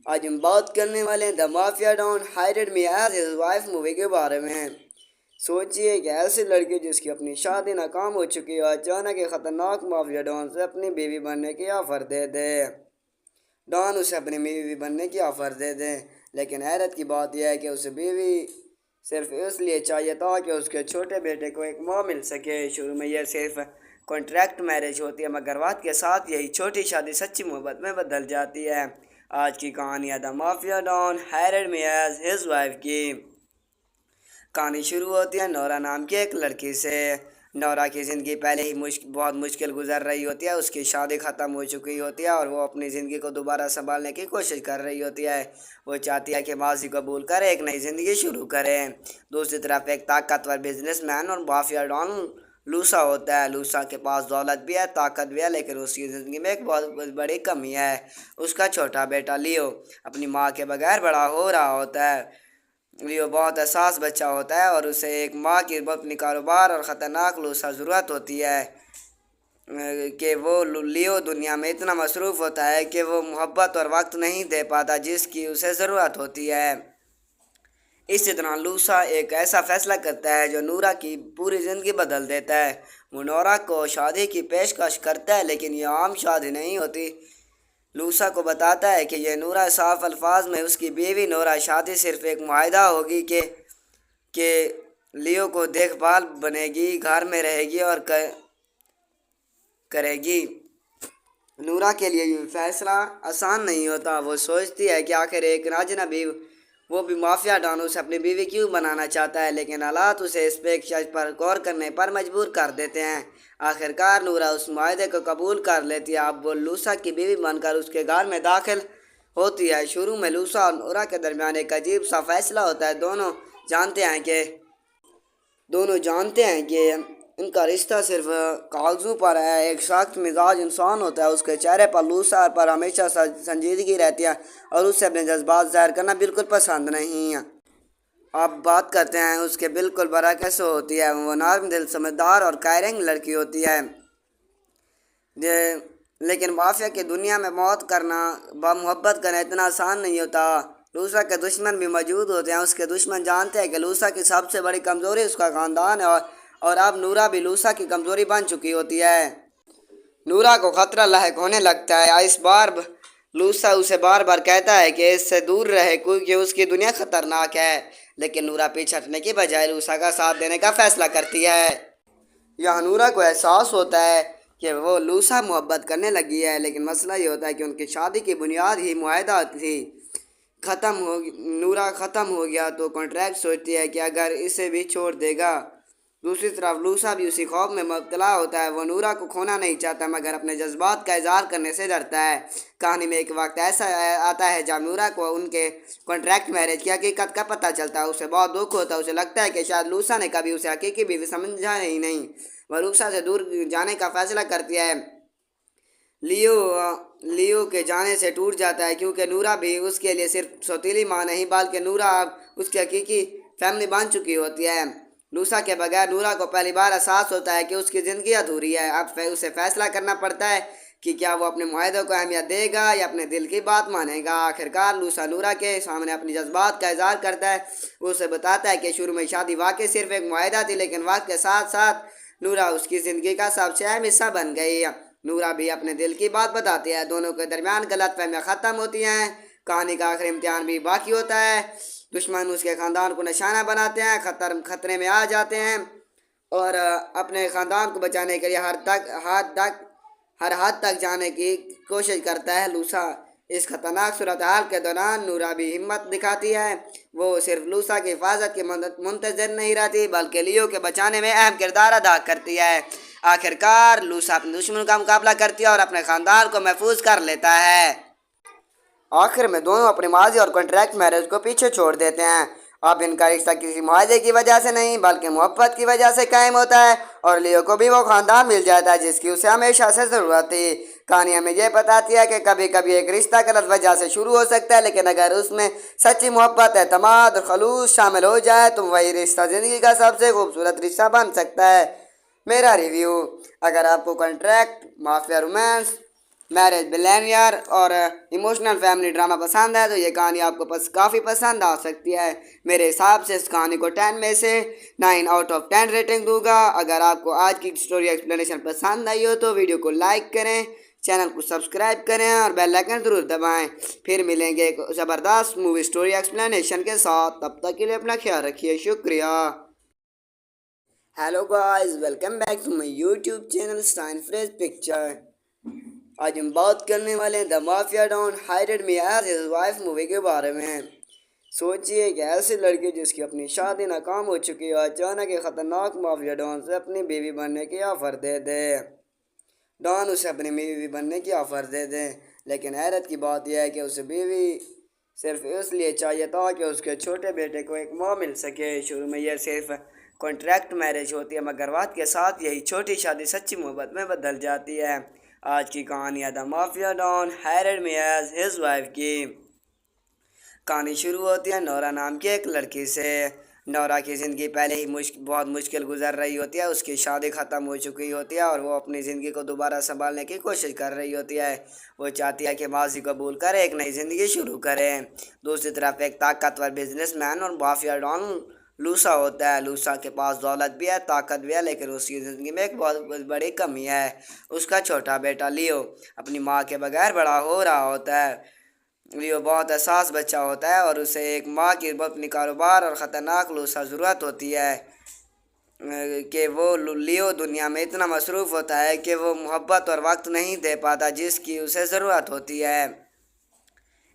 آج ہم بات کرنے والے ہیں the mafia don hired me as his wife movie کے بارے میں۔ سوچئے کہ ایسے لڑکے جس کی اپنی شادی ناکام ہو چکی ہے اچانک ایک خطرناک مافیا ڈان سے اپنی بیوی بننے کی آفر دے دے۔ ڈان اسے اپنی بیوی بننے کی آفر دے دے، لیکن حیرت کی بات یہ ہے کہ اسے بیوی صرف اس لیے چاہیے تھا کہ اس کے چھوٹے بیٹے کو ایک ماں مل سکے۔ شروع میں یہ صرف کانٹریکٹ میرج ہوتی ہے مگر وقت کے ساتھ یہی چھوٹی شادی سچی محبت میں بدل جاتی ہے۔ آج کی کہانی ہے the mafia don hired me as his wife کی۔ کہانی شروع ہوتی ہے نورا نام کی ایک لڑکی سے۔ نورا کی زندگی پہلے ہی بہت مشکل گزر رہی ہوتی ہے، اس کی شادی ختم ہو چکی ہوتی ہے اور وہ اپنی زندگی کو دوبارہ سنبھالنے کی کوشش کر رہی ہوتی ہے۔ وہ چاہتی ہے کہ ماضی کو بھول کر ایک نئی زندگی شروع کرے۔ دوسری طرف ایک طاقتور بزنس مین اور مافیا ڈان لوسا ہوتا ہے۔ لوسا کے پاس دولت بھی ہے، طاقت بھی ہے، لیکن اس کی زندگی میں ایک بہت بڑی کمی ہے۔ اس کا چھوٹا بیٹا لیو اپنی ماں کے بغیر بڑا ہو رہا ہوتا ہے۔ لیو بہت حساس بچہ ہوتا ہے اور اسے ایک ماں کی اپنی کاروبار اور خطرناک لوسا ضرورت ہوتی ہے کہ وہ لیو دنیا میں اتنا مصروف ہوتا ہے کہ وہ محبت اور وقت نہیں دے پاتا جس کی اسے ضرورت ہوتی ہے۔ اسی طرح لوسا ایک ایسا فیصلہ کرتا ہے جو نورا کی پوری زندگی بدل دیتا ہے۔ وہ نورا کو شادی کی پیشکش کرتا ہے لیکن یہ عام شادی نہیں ہوتی۔ لوسا کو بتاتا ہے کہ یہ نورا صاف الفاظ میں اس کی بیوی نورا شادی صرف ایک معاہدہ ہوگی کہ لیو کو دیکھ بھال بنے گی، گھر میں رہے گی اور کرے گی۔ نورا کے لیے یہ فیصلہ آسان نہیں ہوتا۔ وہ سوچتی ہے کہ آخر ایک ناجنبی وہ بھی مافیا ڈانوں سے اپنی بیوی کیوں بنانا چاہتا ہے، لیکن حالات اسے اس پیشکش پر غور کرنے پر مجبور کر دیتے ہیں۔ آخرکار نورا اس معاہدے کو قبول کر لیتی ہے۔ اب وہ لوسا کی بیوی بن کر اس کے گھر میں داخل ہوتی ہے۔ شروع میں لوسا اور نورا کے درمیان ایک عجیب سا فیصلہ ہوتا ہے۔ دونوں جانتے ہیں کہ ان کا رشتہ صرف کاغذوں پر ہے۔ ایک سخت مزاج انسان ہوتا ہے، اس کے چہرے پر لوسا پر ہمیشہ سنجیدگی رہتی ہے اور اسے اپنے جذبات ظاہر کرنا بالکل پسند نہیں ہے۔ اب بات کرتے ہیں اس کے بالکل برعکس ہوتی ہے۔ وہ نرم دل، سمجھدار اور کیئرنگ لڑکی ہوتی ہے، لیکن مافیا کی دنیا میں محبت کرنا اتنا آسان نہیں ہوتا۔ لوسا کے دشمن بھی موجود ہوتے ہیں۔ اس کے دشمن جانتے ہیں کہ لوسا کی سب سے بڑی کمزوری اس کا خاندان ہے، اور اب نورا بھی لوسا کی کمزوری بن چکی ہوتی ہے۔ نورا کو خطرہ لاحق ہونے لگتا ہے۔ اس بار لوسا اسے بار بار کہتا ہے کہ اس سے دور رہے کیونکہ اس کی دنیا خطرناک ہے، لیکن نورا پیچھے ہٹنے کی بجائے لوسا کا ساتھ دینے کا فیصلہ کرتی ہے۔ یہاں نورا کو احساس ہوتا ہے کہ وہ لوسا محبت کرنے لگی ہے، لیکن مسئلہ یہ ہوتا ہے کہ ان کی شادی کی بنیاد ہی معاہدہ تھی۔ نورا ختم ہو گیا تو کانٹریکٹ سوچتی ہے کہ اگر اسے بھی چھوڑ دے گا۔ دوسری طرف لوسا بھی اسی خوف میں مبتلا ہوتا ہے۔ وہ نورا کو کھونا نہیں چاہتا مگر اپنے جذبات کا اظہار کرنے سے ڈرتا ہے۔ کہانی میں ایک وقت ایسا آتا ہے جب نورا کو ان کے کانٹریکٹ میرج کی حقیقت کا پتہ چلتا ہے۔ اسے بہت دکھ ہوتا ہے۔ اسے لگتا ہے کہ شاید لوسا نے کبھی اسے حقیقی بیوی سمجھا ہی نہیں۔ وہ لوسا سے دور جانے کا فیصلہ کرتی ہے۔ لیو کے جانے سے ٹوٹ جاتا ہے کیونکہ نورا بھی اس کے لیے صرف سوتیلی ماں نہیں بلکہ نورا اب اس کی حقیقی فیملی بن چکی ہوتی ہے۔ لوسا کے بغیر نورا کو پہلی بار احساس ہوتا ہے کہ اس کی زندگی ادھوری ہے۔ اب اسے فیصلہ کرنا پڑتا ہے کہ کیا وہ اپنے معاہدوں کو اہمیت دے گا یا اپنے دل کی بات مانے گا۔ آخرکار لوسا نورا کے سامنے اپنی جذبات کا اظہار کرتا ہے۔ وہ اسے بتاتا ہے کہ شروع میں شادی واقعی صرف ایک معاہدہ تھی، لیکن وقت کے ساتھ ساتھ نورا اس کی زندگی کا سب سے اہم حصہ بن گئی۔ نورا بھی اپنے دل کی بات بتاتی ہے۔ دونوں کے درمیان غلط فہمیاں ختم ہوتی ہیں۔ کہانی کا آخری امتحان بھی باقی ہوتا ہے۔ دشمن اس کے خاندان کو نشانہ بناتے ہیں، خطرے میں آ جاتے ہیں اور اپنے خاندان کو بچانے کے لیے ہر حد تک جانے کی کوشش کرتا ہے۔ لوسا اس خطرناک صورتحال کے دوران نورا بھی ہمت دکھاتی ہے۔ وہ صرف لوسا کی حفاظت کی منتظر نہیں رہتی بلکہ لیو کے بچانے میں اہم کردار ادا کرتی ہے۔ آخرکار لوسا اپنے دشمنوں کا مقابلہ کرتی ہے اور اپنے خاندان کو محفوظ کر لیتا ہے۔ آخر میں دونوں اپنی ماضی اور کانٹریکٹ میرج کو پیچھے چھوڑ دیتے ہیں۔ اب ان کا رشتہ کسی معاہدے کی وجہ سے نہیں بلکہ محبت کی وجہ سے قائم ہوتا ہے، اور لیو کو بھی وہ خاندان مل جاتا ہے جس کی اسے ہمیشہ سے ضرورت تھی۔ کہانی ہمیں یہ بتاتی ہے کہ کبھی کبھی ایک رشتہ غلط وجہ سے شروع ہو سکتا ہے، لیکن اگر اس میں سچی محبت، اعتماد اور خلوص شامل ہو جائے تو وہی رشتہ زندگی کا سب سے خوبصورت رشتہ بن سکتا ہے۔ میرا ریویو: اگر آپ کو contract, mafia romance, marriage billionaire اور ایموشنل فیملی ڈرامہ پسند ہے تو یہ کہانی آپ کو کافی پسند آ سکتی ہے۔ میرے حساب سے اس کہانی کو 10 میں سے 9 آؤٹ آف 10 ریٹنگ دوں گا۔ اگر آپ کو آج کی اسٹوری ایکسپلینیشن پسند آئی ہو تو ویڈیو کو لائک کریں، چینل کو سبسکرائب کریں اور بیل آئیکن ضرور دبائیں۔ پھر ملیں گے ایک زبردست مووی اسٹوری ایکسپلینیشن کے ساتھ۔ تب تک کے لیے اپنا خیال رکھیے۔ شکریہ۔ Hello guys, welcome back to my YouTube channel sign freeze picture. آج ہم بات کرنے والے ہیں the mafia don hired me as his wife movie کے بارے میں۔ سوچئے کہ ایسے لڑکے جس کی اپنی شادی ناکام ہو چکی ہے اچانک ایک خطرناک مافیا ڈان سے اپنی بیوی بننے کی آفر دے دے۔ ڈان اسے اپنی بیوی بننے کی آفر دے دے، لیکن حیرت کی بات یہ ہے کہ اسے بیوی صرف اس لیے چاہیے تھا کہ اس کے چھوٹے بیٹے کو ایک ماں مل سکے۔ شروع میں یہ صرف کانٹریکٹ میرج ہوتی ہے مگر وقت کے ساتھ یہی چھوٹی شادی سچی محبت میں بدل جاتی ہے۔ آج کی کہانی ہے the mafia don hired me as his wife کی۔ کہانی شروع ہوتی ہے نورا نام کی ایک لڑکی سے۔ نورا کی زندگی پہلے ہی بہت مشکل گزر رہی ہوتی ہے۔ اس کی شادی ختم ہو چکی ہوتی ہے اور وہ اپنی زندگی کو دوبارہ سنبھالنے کی کوشش کر رہی ہوتی ہے۔ وہ چاہتی ہے کہ ماضی کو بھول کر ایک نئی زندگی شروع کرے۔ دوسری طرف ایک طاقتور بزنس مین اور مافیا ڈان لوسا ہوتا ہے۔ لوسا کے پاس دولت بھی ہے، طاقت بھی ہے، لیکن اس کی زندگی میں ایک بہت بڑی کمی ہے۔ اس کا چھوٹا بیٹا لیو اپنی ماں کے بغیر بڑا ہو رہا ہوتا ہے۔ لیو بہت حساس بچہ ہوتا ہے اور اسے ایک ماں کی اپنی کاروبار اور خطرناک لوسا ضرورت ہوتی ہے کہ وہ لیو دنیا میں اتنا مصروف ہوتا ہے کہ وہ محبت اور وقت نہیں دے پاتا جس کی اسے ضرورت ہوتی ہے۔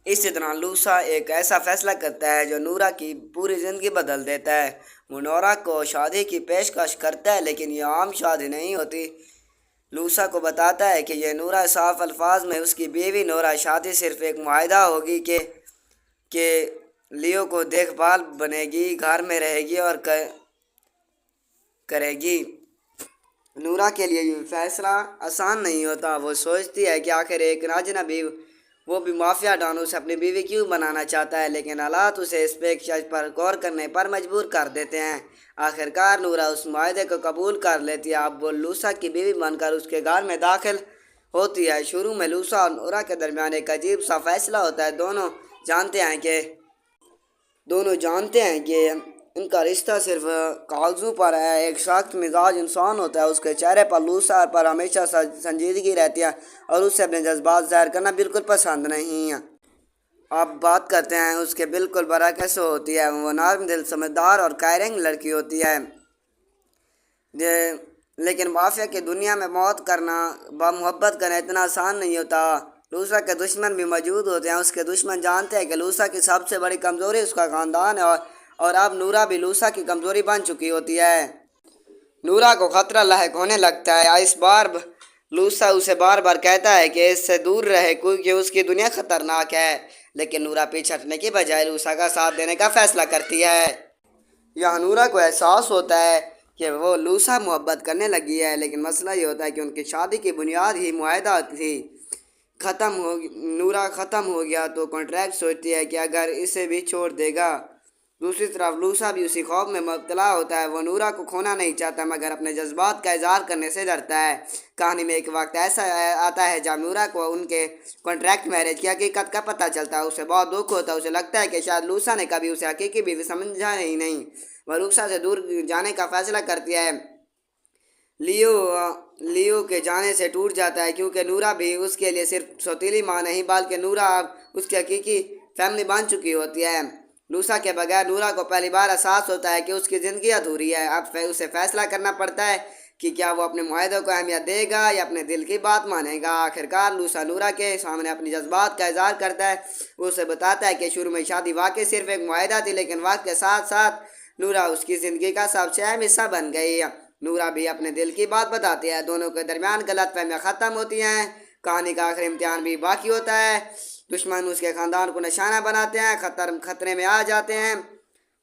اسی طرح لوسا ایک ایسا فیصلہ کرتا ہے جو نورا کی پوری زندگی بدل دیتا ہے۔ وہ نورا کو شادی کی پیشکش کرتا ہے لیکن یہ عام شادی نہیں ہوتی۔ لوسا کو بتاتا ہے کہ یہ نورا صاف الفاظ میں اس کی بیوی نورا شادی صرف ایک معاہدہ ہوگی کہ لیو کو دیکھ بھال بنے گی، گھر میں رہے گی اور کرے گی۔ نورا کے لیے یہ فیصلہ آسان نہیں ہوتا۔ وہ سوچتی ہے کہ آخر ایک اجنبی، وہ بھی مافیا ڈان، اسے اپنی بیوی کیوں بنانا چاہتا ہے، لیکن حالات اسے اس پیشکش پر غور کرنے پر مجبور کر دیتے ہیں۔ آخرکار نورا اس معاہدے کو قبول کر لیتی ہے۔ اب وہ لوسا کی بیوی بن کر اس کے گھر میں داخل ہوتی ہے۔ شروع میں لوسا اور نورا کے درمیان ایک عجیب سا فیصلہ ہوتا ہے۔ دونوں جانتے ہیں کہ دونوں جانتے ہیں کہ ان کا رشتہ صرف کاغذوں پر ہے۔ ایک سخت مزاج انسان ہوتا ہے، اس کے چہرے پر لوسا پر ہمیشہ سنجیدگی رہتی ہے اور اسے اپنے جذبات ظاہر کرنا بالکل پسند نہیں ہے۔ آپ بات کرتے ہیں اس کے بالکل برعکس ہوتی ہے، وہ نرم دل، سمجھدار اور کیئرنگ لڑکی ہوتی ہے۔ لیکن مافیا کی دنیا میں موت کرنا، محبت کرنا اتنا آسان نہیں ہوتا۔ لوسا کے دشمن بھی موجود ہوتے ہیں۔ اس کے دشمن جانتے ہیں کہ لوسا کی سب سے بڑی کمزوری اس کا خاندان ہے، اور اب نورا بھی لوسا کی کمزوری بن چکی ہوتی ہے۔ نورا کو خطرہ لاحق ہونے لگتا ہے۔ اس بار لوسا اسے بار بار کہتا ہے کہ اس سے دور رہے کیونکہ اس کی دنیا خطرناک ہے، لیکن نورا پیچھے ہٹنے کی بجائے لوسا کا ساتھ دینے کا فیصلہ کرتی ہے۔ یہاں نورا کو احساس ہوتا ہے کہ وہ لوسا محبت کرنے لگی ہے، لیکن مسئلہ یہ ہوتا ہے کہ ان کی شادی کی بنیاد ہی معاہدہ تھی۔ نورا ختم ہو گیا تو کانٹریکٹ سوچتی ہے کہ اگر اسے بھی چھوڑ دے گا۔ دوسری طرف لوسا بھی اسی خوف میں مبتلا ہوتا ہے۔ وہ نورا کو کھونا نہیں چاہتا مگر اپنے جذبات کا اظہار کرنے سے ڈرتا ہے۔ کہانی میں ایک وقت ایسا آتا ہے جب نورا کو ان کے کانٹریکٹ میرج کی حقیقت کا پتہ چلتا ہے۔ اسے بہت دکھ ہوتا ہے، اسے لگتا ہے کہ شاید لوسا نے کبھی اسے حقیقی بیوی سمجھا ہی نہیں۔ وہ لوسا سے دور جانے کا فیصلہ کرتی ہے۔ لیو کے جانے سے ٹوٹ جاتا ہے کیونکہ نورا بھی اس کے لیے صرف سوتیلی ماں نہیں بلکہ نورا اب اس کی حقیقی فیملی بن چکی ہوتی ہے۔ لوسا کے بغیر نورا کو پہلی بار احساس ہوتا ہے کہ اس کی زندگی ادھوری ہے۔ اب اسے فیصلہ کرنا پڑتا ہے کہ کیا وہ اپنے معاہدوں کو اہمیت دے گا یا اپنے دل کی بات مانے گا۔ آخرکار لوسا نورا کے سامنے اپنی جذبات کا اظہار کرتا ہے۔ وہ اسے بتاتا ہے کہ شروع میں شادی واقعی صرف ایک معاہدہ تھی، لیکن وقت کے ساتھ ساتھ نورا اس کی زندگی کا سب سے اہم حصہ بن گئی۔ نورا بھی اپنے دل کی بات بتاتی ہے، دونوں کے درمیان غلط فہمیاں ختم ہوتی ہیں۔ کہانی کا آخری امتحان بھی باقی ہوتا ہے۔ دشمن اس کے خاندان کو نشانہ بناتے ہیں، خطرے میں آ جاتے ہیں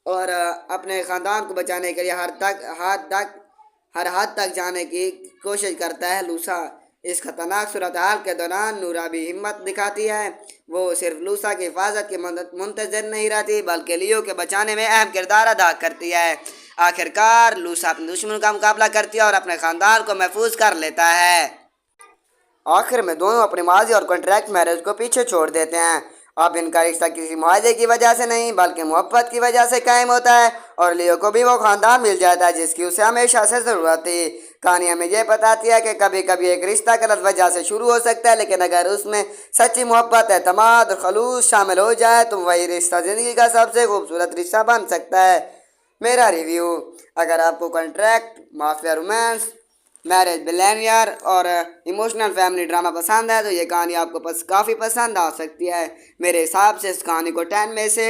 اور اپنے خاندان کو بچانے کے لیے ہر حد تک جانے کی کوشش کرتا ہے۔ لوسا اس خطرناک صورتحال کے دوران نورا بھی ہمت دکھاتی ہے۔ وہ صرف لوسا کی حفاظت کی منتظر نہیں رہتی بلکہ لیو کے بچانے میں اہم کردار ادا کرتی ہے۔ آخرکار لوسا اپنے دشمن کا مقابلہ کرتی ہے اور اپنے خاندان کو محفوظ کر لیتا ہے۔ آخر میں دونوں اپنے ماضی اور کانٹریکٹ میرج کو پیچھے چھوڑ دیتے ہیں۔ اب ان کا رشتہ کسی معاہدے کی وجہ سے نہیں بلکہ محبت کی وجہ سے قائم ہوتا ہے، اور لیو کو بھی وہ خاندان مل جاتا ہے جس کی اسے ہمیشہ سے ضرورت تھی۔ کہانی ہمیں یہ بتاتی ہے کہ کبھی کبھی ایک رشتہ غلط وجہ سے شروع ہو سکتا ہے، لیکن اگر اس میں سچی محبت، اعتماد اور خلوص شامل ہو جائے تو وہی رشتہ زندگی کا سب سے خوبصورت رشتہ بن سکتا ہے۔ میرا ریویو: اگر آپ کو contract, mafia romance, marriage billionaire اور ایموشنل فیملی ڈرامہ پسند ہے تو یہ کہانی آپ کو کافی پسند آ سکتی ہے۔ میرے حساب سے اس کہانی کو 10 میں سے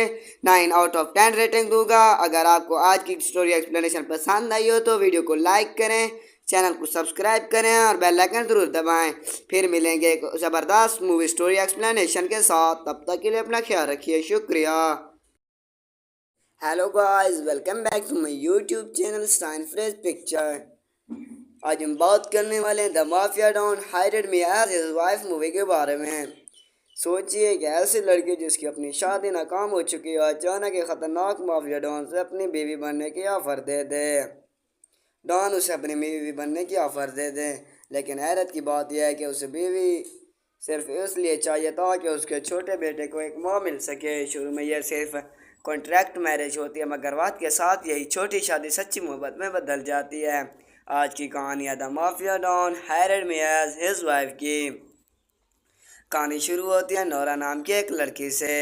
9 آؤٹ آف 10 ریٹنگ دوں گا۔ اگر آپ کو آج کی سٹوری ایکسپلینیشن پسند آئی ہو تو ویڈیو کو لائک کریں، چینل کو سبسکرائب کریں اور بیل آئیکن ضرور دبائیں۔ پھر ملیں گے ایک زبردست مووی سٹوری ایکسپلینیشن کے ساتھ، تب تک کے لیے اپنا خیال رکھیے، شکریہ۔ Hello guys, welcome back to my YouTube channel sign freeze picture. آج ہم بات کرنے والے ہیں the mafia don hired me as his wife movie کے بارے میں۔ سوچئے کہ ایسی لڑکی جس کی اپنی شادی ناکام ہو چکی ہے اچانک ایک خطرناک مافیا ڈان سے اپنی بیوی بننے کی آفر دے دے۔ ڈان اسے اپنی بیوی بننے کی آفر دے دے، لیکن حیرت کی بات یہ ہے کہ اسے بیوی صرف اس لیے چاہیے تھا کہ اس کے چھوٹے بیٹے کو ایک ماں مل سکے۔ شروع میں یہ صرف کانٹریکٹ میرج ہوتی ہے مگر وقت کے ساتھ یہی چھوٹی شادی سچی محبت میں بدل جاتی ہے۔ آج کی کہانی ہے the mafia don hired me as his wife کی۔ کہانی شروع ہوتی ہے نورا نام کی ایک لڑکی سے۔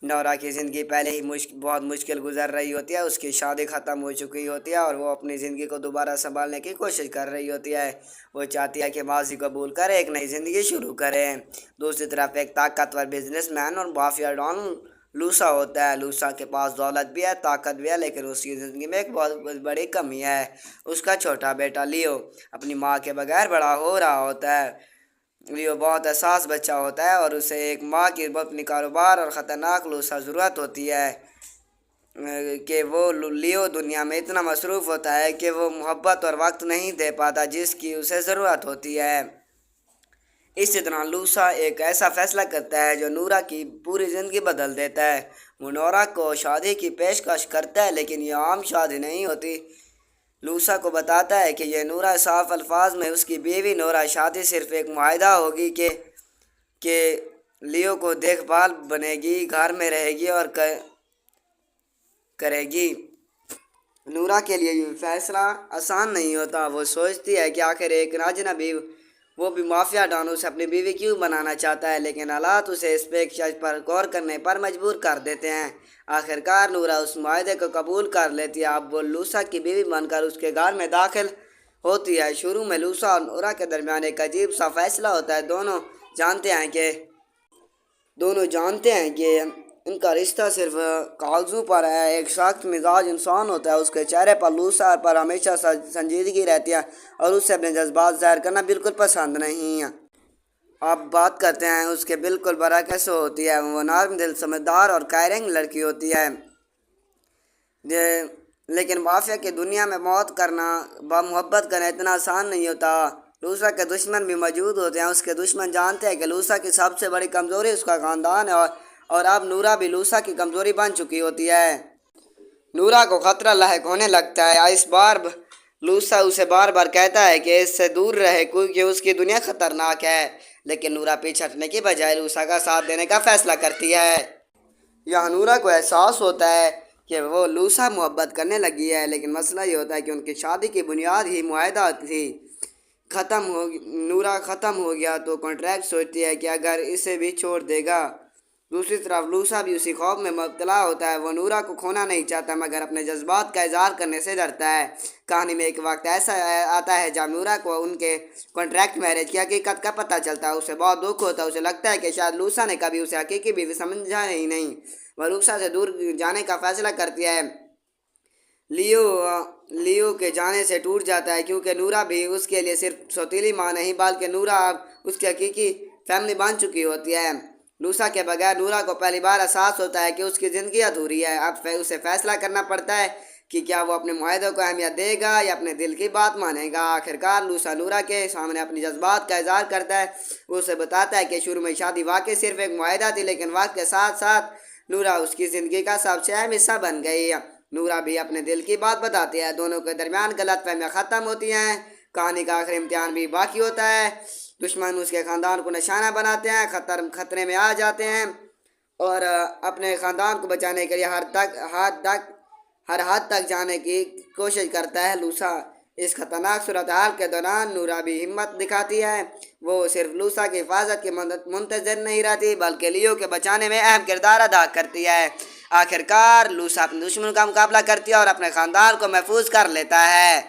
نورا کی زندگی پہلے ہی بہت مشکل گزر رہی ہوتی ہے۔ اس کی شادی ختم ہو چکی ہوتی ہے اور وہ اپنی زندگی کو دوبارہ سنبھالنے کی کوشش کر رہی ہوتی ہے۔ وہ چاہتی ہے کہ ماضی کو بھول کر ایک نئی زندگی شروع کرے۔ دوسری طرف ایک طاقتور بزنس مین اور مافیا ڈان لوسا ہوتا ہے۔ لوسا کے پاس دولت بھی ہے، طاقت بھی ہے، لیکن اس کی زندگی میں ایک بہت بڑی کمی ہے۔ اس کا چھوٹا بیٹا لیو اپنی ماں کے بغیر بڑا ہو رہا ہوتا ہے۔ لیو بہت حساس بچہ ہوتا ہے اور اسے ایک ماں کی اپنی کاروبار اور خطرناک لوسا ضرورت ہوتی ہے کہ وہ لیو دنیا میں اتنا مصروف ہوتا ہے کہ وہ محبت اور وقت نہیں دے پاتا جس کی اسے ضرورت ہوتی ہے۔ اسی طرح لوسا ایک ایسا فیصلہ کرتا ہے جو نورا کی پوری زندگی بدل دیتا ہے۔ وہ نورا کو شادی کی پیشکش کرتا ہے لیکن یہ عام شادی نہیں ہوتی۔ لوسا کو بتاتا ہے کہ یہ نورا صاف الفاظ میں اس کی بیوی نورا شادی صرف ایک معاہدہ ہوگی کہ لیو کو دیکھ بھال بنے گی، گھر میں رہے گی اور کرے گی۔ نورا کے لیے یہ فیصلہ آسان نہیں ہوتا۔ وہ سوچتی ہے کہ آخر ایک اجنبی، وہ بھی مافیا ڈان، اسے اپنی بیوی کیوں بنانا چاہتا ہے، لیکن حالات اسے اس پہ ایک شرط پر غور کرنے پر مجبور کر دیتے ہیں۔ آخرکار نورا اس معاہدے کو قبول کر لیتی ہے۔ اب وہ لوسا کی بیوی بن کر اس کے گھر میں داخل ہوتی ہے۔ شروع میں لوسا اور نورا کے درمیان ایک عجیب سا فیصلہ ہوتا ہے۔ دونوں جانتے ہیں کہ ان کا رشتہ صرف کاغذوں پر ہے۔ ایک سخت مزاج انسان ہوتا ہے، اس کے چہرے پر لوسا پر ہمیشہ سنجیدگی رہتی ہے اور اسے اپنے جذبات ظاہر کرنا بالکل پسند نہیں ہے۔ آپ بات کرتے ہیں اس کے بالکل برعکس ہوتی ہے۔ وہ نرم دل، سمجھدار اور کیئرنگ لڑکی ہوتی ہے۔ لیکن مافیا کی دنیا میں محبت کرنا اتنا آسان نہیں ہوتا۔ لوسا کے دشمن بھی موجود ہوتے ہیں۔ اس کے دشمن جانتے ہیں کہ لوسا کی سب سے بڑی کمزوری اس کا خاندان ہے، اور اب نورا بھی لوسا کی کمزوری بن چکی ہوتی ہے۔ نورا کو خطرہ لاحق ہونے لگتا ہے۔ اس بار لوسا اسے بار بار کہتا ہے کہ اس سے دور رہے کیونکہ اس کی دنیا خطرناک ہے، لیکن نورا پیچھے ہٹنے کی بجائے لوسا کا ساتھ دینے کا فیصلہ کرتی ہے۔ یہاں نورا کو احساس ہوتا ہے کہ وہ لوسا محبت کرنے لگی ہے، لیکن مسئلہ یہ ہوتا ہے کہ ان کی شادی کی بنیاد ہی معاہدہ تھی۔ نورا ختم ہو گیا تو کنٹریکٹ سوچتی ہے کہ اگر اسے بھی چھوڑ دے گا۔ دوسری طرف لوسا بھی اسی خوف میں مبتلا ہوتا ہے۔ وہ نورا کو کھونا نہیں چاہتا مگر اپنے جذبات کا اظہار کرنے سے ڈرتا ہے۔ کہانی میں ایک وقت ایسا آتا ہے جب نورا کو ان کے کنٹریکٹ میرج کی حقیقت کا پتہ چلتا ہے۔ اسے بہت دکھ ہوتا ہے۔ اسے لگتا ہے کہ شاید لوسا نے کبھی اسے حقیقی بیوی سمجھا ہی نہیں۔ وہ لوسا سے دور جانے کا فیصلہ کرتی ہے۔ لیو کے جانے سے ٹوٹ جاتا ہے کیونکہ نورا بھی اس کے لیے صرف سوتیلی ماں نہیں بلکہ نورا اب اس کی حقیقی فیملی بن چکی ہوتی ہے۔ لوسا کے بغیر نورا کو پہلی بار احساس ہوتا ہے کہ اس کی زندگی ادھوری ہے۔ اب اسے فیصلہ کرنا پڑتا ہے کہ کیا وہ اپنے معاہدوں کو اہمیت دے گا یا اپنے دل کی بات مانے گا۔ آخرکار لوسا نورا کے سامنے اپنی جذبات کا اظہار کرتا ہے۔ وہ اسے بتاتا ہے کہ شروع میں شادی واقعی صرف ایک معاہدہ تھی، لیکن وقت کے ساتھ ساتھ نورا اس کی زندگی کا سب سے اہم حصہ بن گئی۔ نورا بھی اپنے دل کی بات بتاتی ہے۔ دونوں کے درمیان غلط فہمیاں ختم ہوتی ہیں۔ کہانی کا آخری امتحان بھی باقی ہوتا ہے۔ دشمن اس کے خاندان کو نشانہ بناتے ہیں، خطرے میں آ جاتے ہیں اور اپنے خاندان کو بچانے کے لیے ہر حد تک جانے کی کوشش کرتا ہے۔ لوسا اس خطرناک صورتحال کے دوران نورا بھی ہمت دکھاتی ہے۔ وہ صرف لوسا کی حفاظت کی منتظر نہیں رہتی بلکہ لیو کے بچانے میں اہم کردار ادا کرتی ہے۔ آخرکار لوسا اپنے دشمن کا مقابلہ کرتی ہے اور اپنے خاندان کو محفوظ کر لیتا ہے۔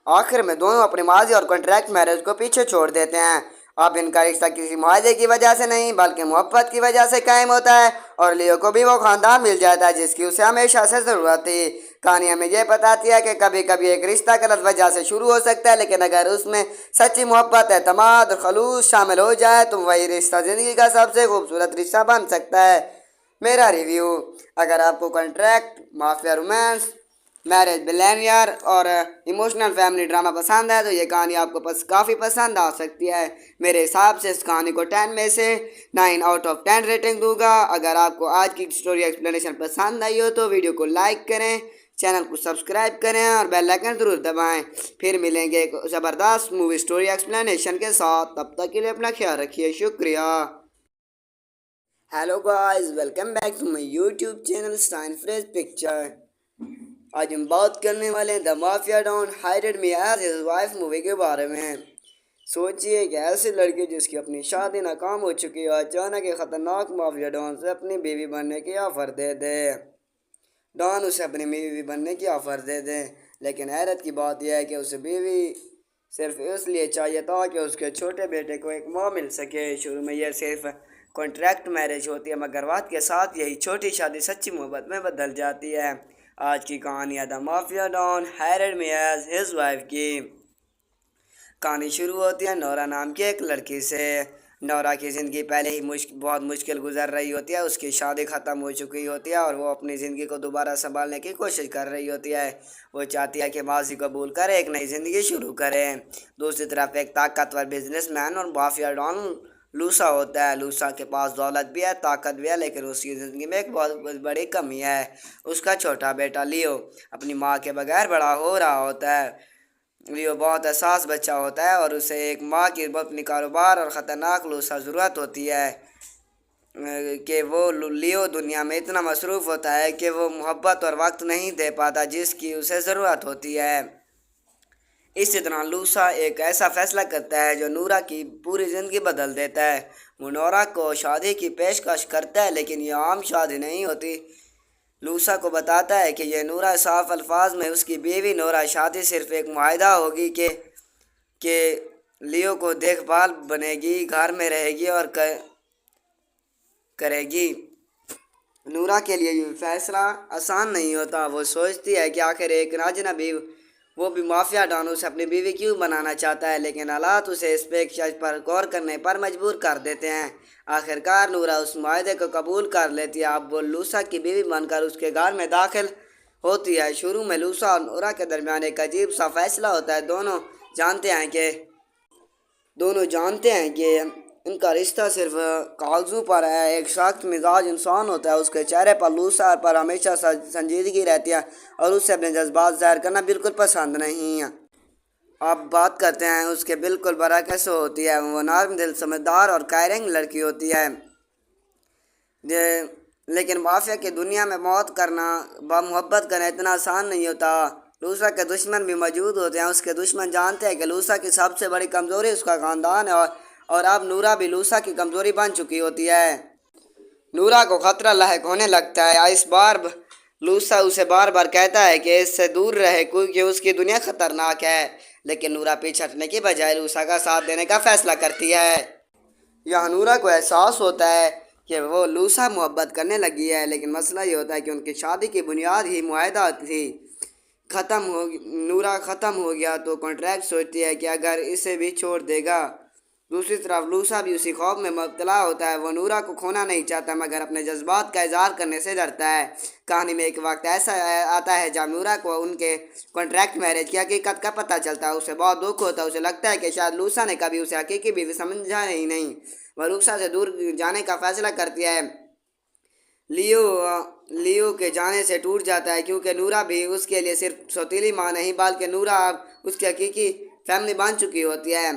آخر میں دونوں اپنے ماضی اور کنٹریکٹ میرج کو پیچھے چھوڑ دیتے ہیں۔ اب ان کا رشتہ کسی معاہدے کی وجہ سے نہیں بلکہ محبت کی وجہ سے قائم ہوتا ہے، اور لیو کو بھی وہ خاندان مل جاتا ہے جس کی اسے ہمیشہ سے ضرورت تھی۔ کہانی ہمیں یہ بتاتی ہے کہ کبھی کبھی ایک رشتہ غلط وجہ سے شروع ہو سکتا ہے، لیکن اگر اس میں سچی محبت، اعتماد اور خلوص شامل ہو جائے تو وہی رشتہ زندگی کا سب سے خوبصورت رشتہ بن سکتا ہے۔ میرا ریویو: اگر آپ کو contract, mafia romance, marriage billionaire اور ایموشنل فیملی ڈرامہ پسند ہے تو یہ کہانی آپ کو کافی پسند آ سکتی ہے۔ میرے حساب سے اس کہانی کو 10 میں سے 9 آؤٹ آف 10 ریٹنگ دوں گا۔ اگر آپ کو آج کی سٹوری ایکسپلینیشن پسند آئی ہو تو ویڈیو کو لائک کریں، چینل کو سبسکرائب کریں اور بیل آئکن ضرور دبائیں۔ پھر ملیں گے ایک زبردست مووی سٹوری ایکسپلینیشن کے ساتھ۔ تب تک کے لیے اپنا خیال رکھیے۔ شکریہ۔ Hello guys, welcome back to my YouTube channel Stine freeze picture. آج ہم بات کرنے والے ہیں the mafia don hired me as his wife movie کے بارے میں۔ سوچئے کہ ایسی لڑکی جس کی اپنی شادی ناکام ہو چکی ہے اچانک ایک خطرناک مافیا ڈان سے اپنی بیوی بننے کی آفر دے دے۔ ڈان اسے اپنی بیوی بننے کی آفر دے دے، لیکن حیرت کی بات یہ ہے کہ اسے بیوی صرف اس لیے چاہیے تھا کہ اس کے چھوٹے بیٹے کو ایک ماں مل سکے۔ شروع میں یہ صرف کنٹریکٹ میرج ہوتی ہے مگر وقت کے ساتھ یہی چھوٹی شادی سچی محبت میں بدل جاتی ہے۔ آج کی کہانی ہے the mafia don hired me as his wife کی۔ کہانی شروع ہوتی ہے نورا نام کی ایک لڑکی سے۔ نورا کی زندگی پہلے ہی بہت مشکل گزر رہی ہوتی ہے۔ اس کی شادی ختم ہو چکی ہوتی ہے اور وہ اپنی زندگی کو دوبارہ سنبھالنے کی کوشش کر رہی ہوتی ہے۔ وہ چاہتی ہے کہ ماضی کو بھول کر ایک نئی زندگی شروع کرے۔ دوسری طرف ایک طاقتور بزنس مین اور مافیا ڈان لوسا ہوتا ہے۔ لوسا کے پاس دولت بھی ہے، طاقت بھی ہے، لیکن اس کی زندگی میں ایک بہت بڑی کمی ہے۔ اس کا چھوٹا بیٹا لیو اپنی ماں کے بغیر بڑا ہو رہا ہوتا ہے۔ لیو بہت حساس بچہ ہوتا ہے اور اسے ایک ماں کی اپنی کاروبار اور خطرناک لوسا ضرورت ہوتی ہے۔ کہ وہ لیو دنیا میں اتنا مصروف ہوتا ہے کہ وہ محبت اور وقت نہیں دے پاتا جس کی اسے ضرورت ہوتی ہے۔ اسی طرح لوسا ایک ایسا فیصلہ کرتا ہے جو نورا کی پوری زندگی بدل دیتا ہے۔ وہ نورا کو شادی کی پیشکش کرتا ہے لیکن یہ عام شادی نہیں ہوتی۔ لوسا کو بتاتا ہے کہ یہ نورا صاف الفاظ میں اس کی بیوی نورا شادی صرف ایک معاہدہ ہوگی کہ لیو کو دیکھ بھال بنے گی، گھر میں رہے گی اور کرے گی۔ نورا کے لیے یہ فیصلہ آسان نہیں ہوتا۔ وہ سوچتی ہے کہ آخر ایک اجنبی، وہ بھی مافیا ڈان، سے اپنی بیوی کیوں بنانا چاہتا ہے، لیکن حالات اسے اس پیشکش پر غور کرنے پر مجبور کر دیتے ہیں۔ آخرکار نورا اس معاہدے کو قبول کر لیتی ہے۔ اب وہ لوسا کی بیوی بن کر اس کے گھر میں داخل ہوتی ہے۔ شروع میں لوسا اور نورا کے درمیان ایک عجیب سا فیصلہ ہوتا ہے۔ دونوں جانتے ہیں کہ ان کا رشتہ صرف کاغذوں پر ہے۔ ایک سخت مزاج انسان ہوتا ہے، اس کے چہرے پر لوسا پر ہمیشہ سنجیدگی رہتی ہے اور اسے اپنے جذبات ظاہر کرنا بالکل پسند نہیں ہے۔ آپ بات کرتے ہیں اس کے بالکل برعکس ہوتی ہے۔ وہ نرم دل، سمجھدار اور کیئرنگ لڑکی ہوتی ہے۔ لیکن مافیا کی دنیا میں محبت کرنا اتنا آسان نہیں ہوتا۔ لوسا کے دشمن بھی موجود ہوتے ہیں۔ اس کے دشمن جانتے ہیں کہ لوسا کی سب سے بڑی کمزوری اس کا خاندان ہے اور اب نورا بھی لوسا کی کمزوری بن چکی ہوتی ہے۔ نورا کو خطرہ لاحق ہونے لگتا ہے۔ اس بار لوسا اسے بار بار کہتا ہے کہ اس سے دور رہے کیونکہ اس کی دنیا خطرناک ہے، لیکن نورا پیچھے ہٹنے کی بجائے لوسا کا ساتھ دینے کا فیصلہ کرتی ہے۔ یہاں نورا کو احساس ہوتا ہے کہ وہ لوسا محبت کرنے لگی ہے، لیکن مسئلہ یہ ہوتا ہے کہ ان کی شادی کی بنیاد ہی معاہدہ تھی۔ نورا ختم ہو گیا تو کانٹریکٹ سوچتی ہے کہ اگر اسے بھی چھوڑ دے گا۔ دوسری طرف لوسا بھی اسی خوف میں مبتلا ہوتا ہے۔ وہ نورا کو کھونا نہیں چاہتا مگر اپنے جذبات کا اظہار کرنے سے ڈرتا ہے۔ کہانی میں ایک وقت ایسا آتا ہے جب نورا کو ان کے کانٹریکٹ میرج کی حقیقت کا پتہ چلتا ہے۔ اسے بہت دکھ ہوتا ہے۔ اسے لگتا ہے کہ شاید لوسا نے کبھی اسے حقیقی بیوی سمجھا ہی نہیں۔ وہ لوسا سے دور جانے کا فیصلہ کرتی ہے۔ لیو کے جانے سے ٹوٹ جاتا ہے کیونکہ نورا بھی اس کے لیے صرف سوتیلی ماں نہیں بلکہ نورا اب اس کی حقیقی فیملی بن چکی ہوتی ہے۔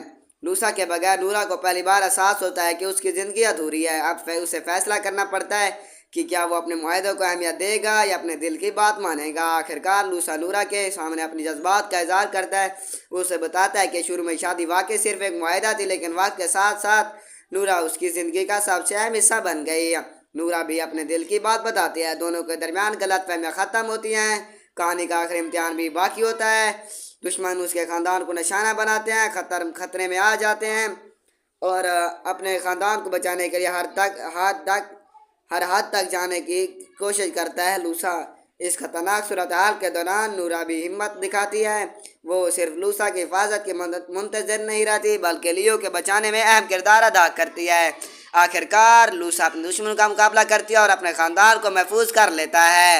لوسا کے بغیر نورا کو پہلی بار احساس ہوتا ہے کہ اس کی زندگی ادھوری ہے۔ اب اسے فیصلہ کرنا پڑتا ہے کہ کیا وہ اپنے معاہدوں کو اہمیت دے گا یا اپنے دل کی بات مانے گا۔ آخرکار لوسا نورا کے سامنے اپنی جذبات کا اظہار کرتا ہے۔ وہ اسے بتاتا ہے کہ شروع میں شادی واقعی صرف ایک معاہدہ تھی، لیکن وقت کے ساتھ ساتھ نورا اس کی زندگی کا سب سے اہم حصہ بن گئی۔ نورا بھی اپنے دل کی بات بتاتی ہے۔ دونوں کے درمیان غلط فہمیاں ختم ہوتی ہیں۔ کہانی کا آخری امتحان بھی باقی ہوتا ہے۔ دشمن اس کے خاندان کو نشانہ بناتے ہیں، خطرے میں آ جاتے ہیں اور اپنے خاندان کو بچانے کے لیے ہر حد تک جانے کی کوشش کرتا ہے۔ لوسا اس خطرناک صورتحال کے دوران نورا بھی ہمت دکھاتی ہے۔ وہ صرف لوسا کی حفاظت کی منتظر نہیں رہتی بلکہ لیو کے بچانے میں اہم کردار ادا کرتی ہے۔ آخرکار لوسا اپنے دشمن کا مقابلہ کرتی ہے اور اپنے خاندان کو محفوظ کر لیتا ہے۔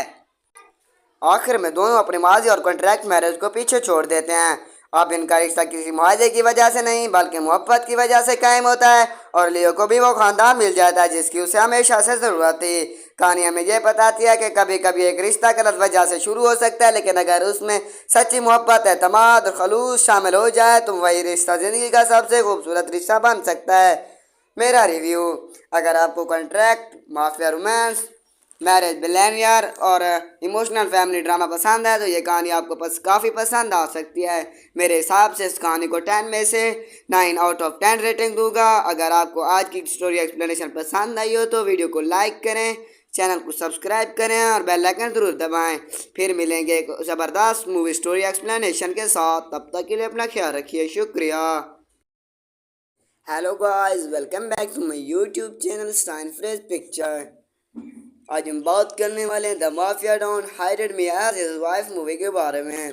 آخر میں دونوں اپنی ماضی اور کانٹریکٹ میرج کو پیچھے چھوڑ دیتے ہیں۔ اب ان کا رشتہ کسی معاہدے کی وجہ سے نہیں بلکہ محبت کی وجہ سے قائم ہوتا ہے اور لیو کو بھی وہ خاندان مل جاتا ہے جس کی اسے ہمیشہ سے ضرورت تھی۔ کہانی ہمیں یہ بتاتی ہے کہ کبھی کبھی ایک رشتہ غلط وجہ سے شروع ہو سکتا ہے، لیکن اگر اس میں سچی محبت، اعتماد اور خلوص شامل ہو جائے تو وہی رشتہ زندگی کا سب سے خوبصورت رشتہ بن سکتا ہے۔ میرا ریویو: اگر آپ کو contract, mafia romance, marriage billionaire اور ایموشنل فیملی ڈرامہ پسند ہے تو یہ کہانی آپ کو کافی پسند آ سکتی ہے۔ میرے حساب سے اس کہانی کو 10 میں سے 9 آؤٹ آف 10 ریٹنگ دوں گا۔ اگر آپ کو آج کی اسٹوری ایکسپلینیشن پسند آئی ہو تو ویڈیو کو لائک کریں، چینل کو سبسکرائب کریں اور بیل آئیکن ضرور دبائیں۔ پھر ملیں گے ایک زبردست مووی اسٹوری ایکسپلینیشن کے ساتھ۔ تب تک کے لیے اپنا خیال رکھیے۔ شکریہ۔ Hello guys, welcome back to my YouTube channel sign freeze picture. آج ہم بات کرنے والے ہیں the mafia don hired me as his wife movie کے بارے میں۔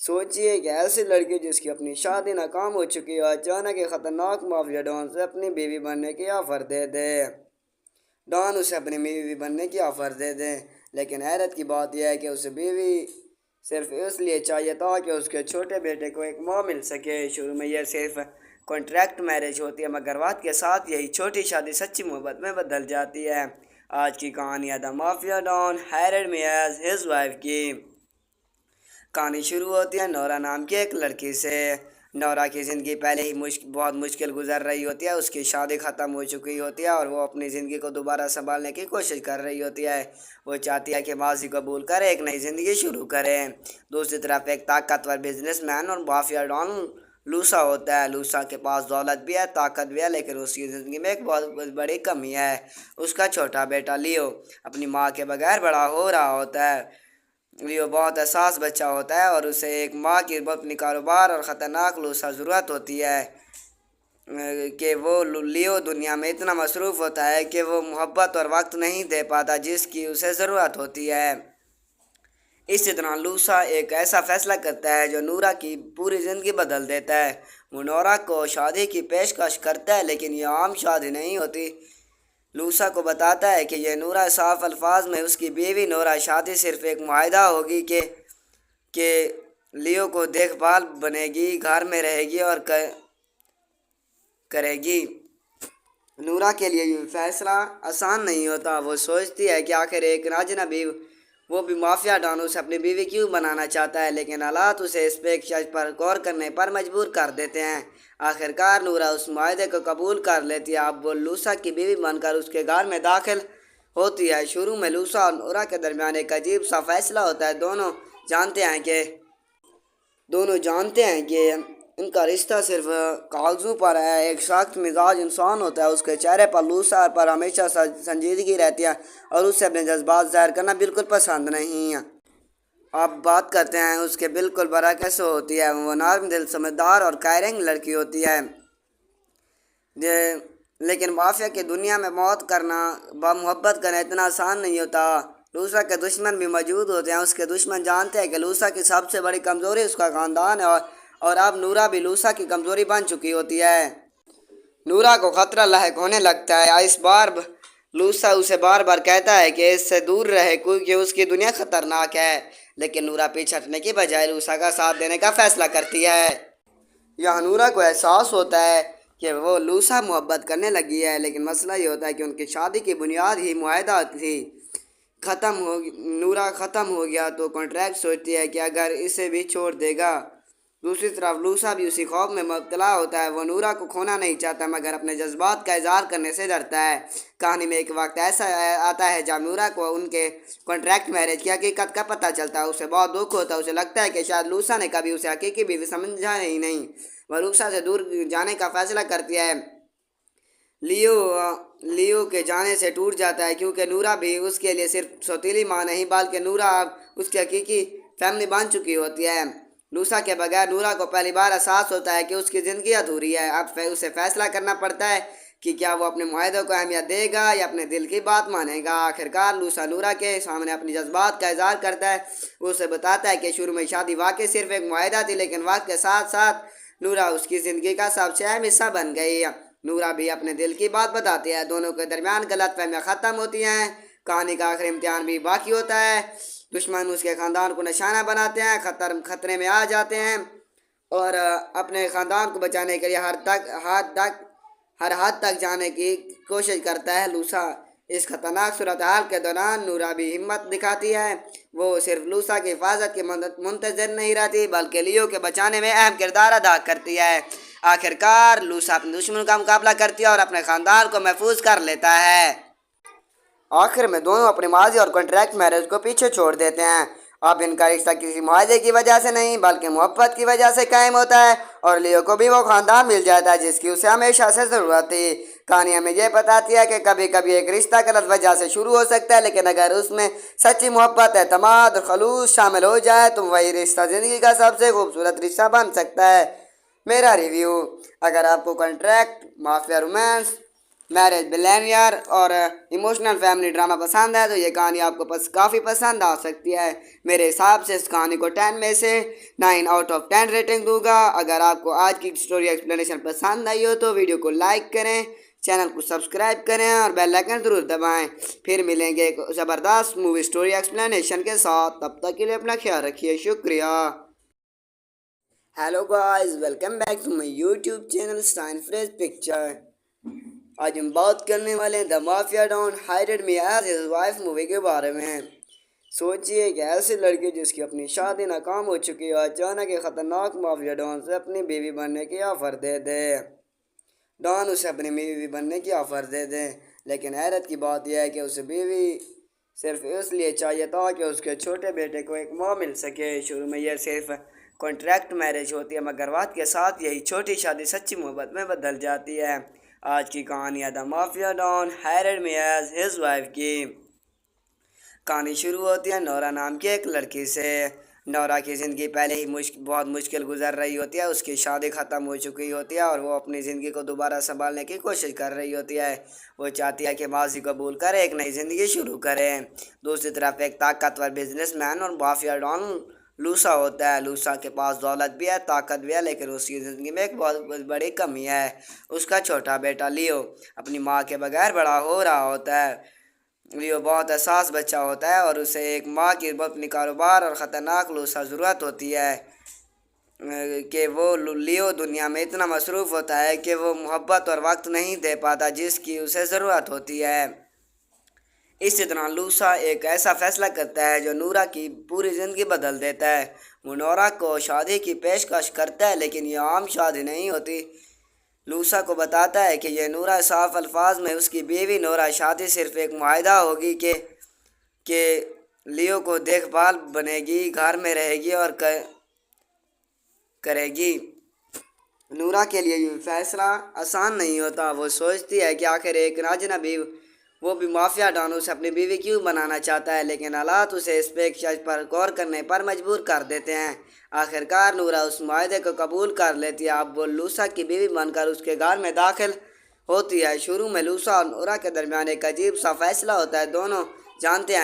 سوچئے کہ ایسی لڑکی جس کی اپنی شادی ناکام ہو چکی ہے اچانک ایک خطرناک مافیا ڈان سے اپنی بیوی بننے کی آفر دے دے۔ ڈان اسے اپنی بیوی بننے کی آفر دے دے، لیکن حیرت کی بات یہ ہے کہ اسے بیوی صرف اس لیے چاہیے تھا کہ اس کے چھوٹے بیٹے کو ایک ماں مل سکے۔ شروع میں یہ صرف کانٹریکٹ میرج ہوتی ہے مگر وقت کے ساتھ یہی چھوٹی شادی سچی محبت میں بدل جاتی ہے۔ آج کی کہانی ہے the mafia don hired me as his wife کی۔ کہانی شروع ہوتی ہے نورا نام کی ایک لڑکی سے۔ نورا کی زندگی پہلے ہی بہت مشکل گزر رہی ہوتی ہے، اس کی شادی ختم ہو چکی ہوتی ہے اور وہ اپنی زندگی کو دوبارہ سنبھالنے کی کوشش کر رہی ہوتی ہے۔ وہ چاہتی ہے کہ ماضی کو بھول کر ایک نئی زندگی شروع کرے۔ دوسری طرف ایک طاقتور بزنس مین اور مافیا ڈان لوسا ہوتا ہے۔ لوسا کے پاس دولت بھی ہے، طاقت بھی ہے، لیکن اس کی زندگی میں ایک بہت بڑی کمی ہے۔ اس کا چھوٹا بیٹا لیو اپنی ماں کے بغیر بڑا ہو رہا ہوتا ہے۔ لیو بہت حساس بچہ ہوتا ہے اور اسے ایک ماں کی اپنی کاروبار اور خطرناک لوسا ضرورت ہوتی ہے کہ وہ لیو دنیا میں اتنا مصروف ہوتا ہے کہ وہ محبت اور وقت نہیں دے پاتا جس کی اسے ضرورت ہوتی ہے۔ اسی طرح لوسا ایک ایسا فیصلہ کرتا ہے جو نورا کی پوری زندگی بدل دیتا ہے۔ وہ نورا کو شادی کی پیشکش کرتا ہے، لیکن یہ عام شادی نہیں ہوتی۔ لوسا کو بتاتا ہے کہ یہ نورا صاف الفاظ میں اس کی بیوی نورا شادی صرف ایک معاہدہ ہوگی کہ لیو کو دیکھ بھال بنے گی، گھر میں رہے گی اور کرے گی۔ نورا کے لیے یہ فیصلہ آسان نہیں ہوتا۔ وہ سوچتی ہے کہ آخر ایک اجنبی، وہ بھی مافیا ڈان، اسے اپنی بیوی کیوں بنانا چاہتا ہے، لیکن حالات اسے اس پیشکش پر غور کرنے پر مجبور کر دیتے ہیں۔ آخرکار نورا اس معاہدے کو قبول کر لیتی ہے۔ اب وہ لوسا کی بیوی بن کر اس کے گھر میں داخل ہوتی ہے۔ شروع میں لوسا اور نورا کے درمیان ایک عجیب سا فیصلہ ہوتا ہے۔ دونوں جانتے ہیں کہ ان کا رشتہ صرف کاغذوں پر ہے۔ ایک سخت مزاج انسان ہوتا ہے، اس کے چہرے پر لوسا پر ہمیشہ سنجیدگی رہتی ہے اور اسے اپنے جذبات ظاہر کرنا بالکل پسند نہیں ہے۔ آپ بات کرتے ہیں اس کے بالکل برعکس ہوتی ہے۔ وہ نرم دل، سمجھدار اور کیئرنگ لڑکی ہوتی ہے۔ لیکن مافیا کی دنیا میں محبت کرنا اتنا آسان نہیں ہوتا۔ لوسا کے دشمن بھی موجود ہوتے ہیں۔ اس کے دشمن جانتے ہیں کہ لوسا کی سب سے بڑی کمزوری اس کا خاندان ہے اور اب نورا بھی لوسا کی کمزوری بن چکی ہوتی ہے۔ نورا کو خطرہ لاحق ہونے لگتا ہے۔ اس بار لوسا اسے بار بار کہتا ہے کہ اس سے دور رہے کیونکہ اس کی دنیا خطرناک ہے، لیکن نورا پیچھے ہٹنے کی بجائے لوسا کا ساتھ دینے کا فیصلہ کرتی ہے۔ یہاں نورا کو احساس ہوتا ہے کہ وہ لوسا محبت کرنے لگی ہے، لیکن مسئلہ یہ ہوتا ہے کہ ان کی شادی کی بنیاد ہی معاہدہ تھی۔ نورا ختم ہو گیا تو کانٹریکٹ سوچتی ہے کہ اگر اسے بھی چھوڑ دے گا۔ دوسری طرف لوسا بھی اسی خوف میں مبتلا ہوتا ہے۔ وہ نورا کو کھونا نہیں چاہتا مگر اپنے جذبات کا اظہار کرنے سے ڈرتا ہے۔ کہانی میں ایک وقت ایسا آتا ہے جب نورا کو ان کے کانٹریکٹ میرج کی حقیقت کا پتہ چلتا ہے۔ اسے بہت دکھ ہوتا ہے۔ اسے لگتا ہے کہ شاید لوسا نے کبھی اسے حقیقی بیوی سمجھا ہی نہیں۔ وہ لوسا سے دور جانے کا فیصلہ کرتی ہے۔ لیو کے جانے سے ٹوٹ جاتا ہے کیونکہ نورا بھی اس کے لیے صرف سوتیلی ماں نہیں بلکہ نورا اب اس کی حقیقی فیملی بن چکی ہوتی ہے۔ لوسا کے بغیر نورا کو پہلی بار احساس ہوتا ہے کہ اس کی زندگی ادھوری ہے۔ اب اسے فیصلہ کرنا پڑتا ہے کہ کیا وہ اپنے معاہدوں کو اہمیت دے گا یا اپنے دل کی بات مانے گا۔ آخرکار لوسا نورا کے سامنے اپنی جذبات کا اظہار کرتا ہے۔ وہ اسے بتاتا ہے کہ شروع میں شادی واقعی صرف ایک معاہدہ تھی، لیکن وقت کے ساتھ ساتھ نورا اس کی زندگی کا سب سے اہم حصہ بن گئی۔ نورا بھی اپنے دل کی بات بتاتی ہے۔ دونوں کے درمیان غلط فہمیاں ختم ہوتی ہیں۔ کہانی کا آخری امتحان بھی باقی ہوتا ہے۔ دشمن اس کے خاندان کو نشانہ بناتے ہیں، خطرے میں آ جاتے ہیں اور اپنے خاندان کو بچانے کے لیے ہر حد تک جانے کی کوشش کرتا ہے۔ لوسا اس خطرناک صورتحال کے دوران نورا بھی ہمت دکھاتی ہے۔ وہ صرف لوسا کی حفاظت کی منتظر نہیں رہتی بلکہ لیو کے بچانے میں اہم کردار ادا کرتی ہے۔ آخرکار لوسا اپنے دشمنوں کا مقابلہ کرتی ہے اور اپنے خاندان کو محفوظ کر لیتا ہے۔ آخر میں دونوں اپنی ماضی اور کانٹریکٹ میرج کو پیچھے چھوڑ دیتے ہیں۔ اب ان کا رشتہ کسی معاہدے کی وجہ سے نہیں بلکہ محبت کی وجہ سے قائم ہوتا ہے اور لیو کو بھی وہ خاندان مل جاتا ہے جس کی اسے ہمیشہ سے ضرورت تھی۔ کہانی ہمیں یہ بتاتی ہے کہ کبھی کبھی ایک رشتہ غلط وجہ سے شروع ہو سکتا ہے، لیکن اگر اس میں سچی محبت، اعتماد اور خلوص شامل ہو جائے تو وہی رشتہ زندگی کا سب سے خوبصورت رشتہ بن سکتا ہے۔ میرا ریویو: اگر آپ کو contract, mafia romance, marriage billionaire اور ایموشنل فیملی ڈرامہ پسند ہے تو یہ کہانی آپ کو کافی پسند آ سکتی ہے۔ میرے حساب سے اس کہانی کو 10 میں سے 9 آؤٹ آف 10 ریٹنگ دوں گا۔ اگر آپ کو آج کی اسٹوری ایکسپلینیشن پسند آئی ہو تو ویڈیو کو لائک کریں، چینل کو سبسکرائب کریں اور بیل آئیکن ضرور دبائیں۔ پھر ملیں گے ایک زبردست مووی اسٹوری ایکسپلینیشن کے ساتھ۔ تب تک کے لیے اپنا خیال رکھیے۔ شکریہ۔ Hello guys, welcome back to my YouTube channel sign freeze picture. آج ہم بات کرنے والے ہیں the mafia don hired me as his wife movie کے بارے میں۔ سوچئے کہ ایسی لڑکی جس کی اپنی شادی ناکام ہو چکی ہو اچانک ایک خطرناک مافیا ڈان سے اپنی بیوی بننے کی آفر دے دے۔ ڈان اسے اپنی بیوی بننے کی آفر دے دے، لیکن حیرت کی بات یہ ہے کہ اسے بیوی صرف اس لیے چاہیے تھا کہ اس کے چھوٹے بیٹے کو ایک ماں مل سکے۔ شروع میں یہ صرف کانٹریکٹ میرج ہوتی ہے، مگر وقت کے ساتھ یہی چھوٹی شادی سچی محبت میں بدل جاتی ہے۔ آج کی کہانی ہے the mafia don hired me as his wife کی۔ کہانی شروع ہوتی ہے نورا نام کی ایک لڑکی سے۔ نورا کی زندگی پہلے ہی بہت مشکل گزر رہی ہوتی ہے۔ اس کی شادی ختم ہو چکی ہوتی ہے اور وہ اپنی زندگی کو دوبارہ سنبھالنے کی کوشش کر رہی ہوتی ہے۔ وہ چاہتی ہے کہ ماضی کو بھول کر ایک نئی زندگی شروع کرے۔ دوسری طرف ایک طاقتور بزنس مین اور مافیا ڈان لوسا ہوتا ہے۔ لوسا کے پاس دولت بھی ہے، طاقت بھی ہے، لیکن اس کی زندگی میں ایک بہت بڑی کمی ہے۔ اس کا چھوٹا بیٹا لیو اپنی ماں کے بغیر بڑا ہو رہا ہوتا ہے۔ لیو بہت حساس بچہ ہوتا ہے اور اسے ایک ماں کی اپنی کاروبار اور خطرناک لوسا ضرورت ہوتی ہے کہ وہ لیو دنیا میں اتنا مصروف ہوتا ہے کہ وہ محبت اور وقت نہیں دے پاتا جس کی اسے ضرورت ہوتی ہے۔ اسی طرح لوسا ایک ایسا فیصلہ کرتا ہے جو نورا کی پوری زندگی بدل دیتا ہے۔ وہ نورا کو شادی کی پیشکش کرتا ہے، لیکن یہ عام شادی نہیں ہوتی۔ لوسا کو بتاتا ہے کہ یہ نورا صاف الفاظ میں اس کی بیوی نورا شادی صرف ایک معاہدہ ہوگی کہ لیو کو دیکھ بھال بنے گی، گھر میں رہے گی اور کرے گی۔ نورا کے لیے یہ فیصلہ آسان نہیں ہوتا۔ وہ سوچتی ہے کہ آخر ایک اجنبی، وہ بھی مافیا ڈان، اسے اپنی بیوی کیوں بنانا چاہتا ہے، لیکن حالات اسے اس پیشکش پر غور کرنے پر مجبور کر دیتے ہیں۔ آخرکار نورا اس معاہدے کو قبول کر لیتی ہے۔ اب وہ لوسا کی بیوی بن کر اس کے گھر میں داخل ہوتی ہے۔ شروع میں لوسا اور نورا کے درمیان ایک عجیب سا فیصلہ ہوتا ہے۔ دونوں جانتے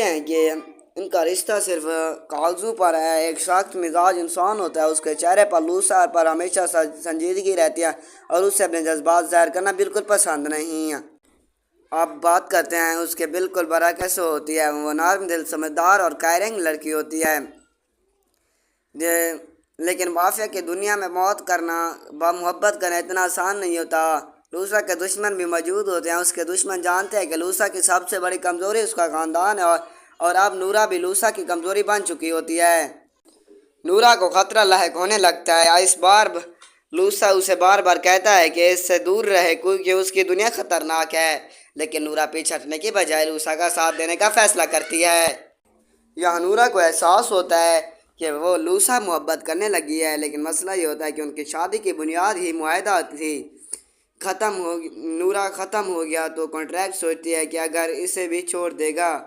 ہیں کہ ان کا رشتہ صرف کاغذوں پر ہے۔ ایک سخت مزاج انسان ہوتا ہے، اس کے چہرے پر لوسا پر ہمیشہ سنجیدگی رہتی ہے اور اسے اپنے جذبات ظاہر کرنا بالکل پسند نہیں ہے۔ اب بات کرتے ہیں اس کے بالکل برعکس ہوتی ہے۔ وہ نرم دل، سمجھدار اور کیئرنگ لڑکی ہوتی ہے، لیکن مافیا کی دنیا میں محبت کرنا اتنا آسان نہیں ہوتا۔ لوسا کے دشمن بھی موجود ہوتے ہیں۔ اس کے دشمن جانتے ہیں کہ لوسا کی سب سے بڑی کمزوری اس کا خاندان ہے اور اب نورا بھی لوسا کی کمزوری بن چکی ہوتی ہے۔ نورا کو خطرہ لاحق ہونے لگتا ہے۔ اس بار لوسا اسے بار بار کہتا ہے کہ اس سے دور رہے کیونکہ اس کی دنیا خطرناک ہے، لیکن نورا پیچھے ہٹنے کی بجائے لوسا کا ساتھ دینے کا فیصلہ کرتی ہے۔ یہاں نورا کو احساس ہوتا ہے کہ وہ لوسا محبت کرنے لگی ہے، لیکن مسئلہ یہ ہوتا ہے کہ ان کی شادی کی بنیاد ہی معاہدہ تھی۔ نورا ختم ہو گیا تو کانٹریکٹ سوچتی ہے کہ اگر اسے بھی چھوڑ دے گا۔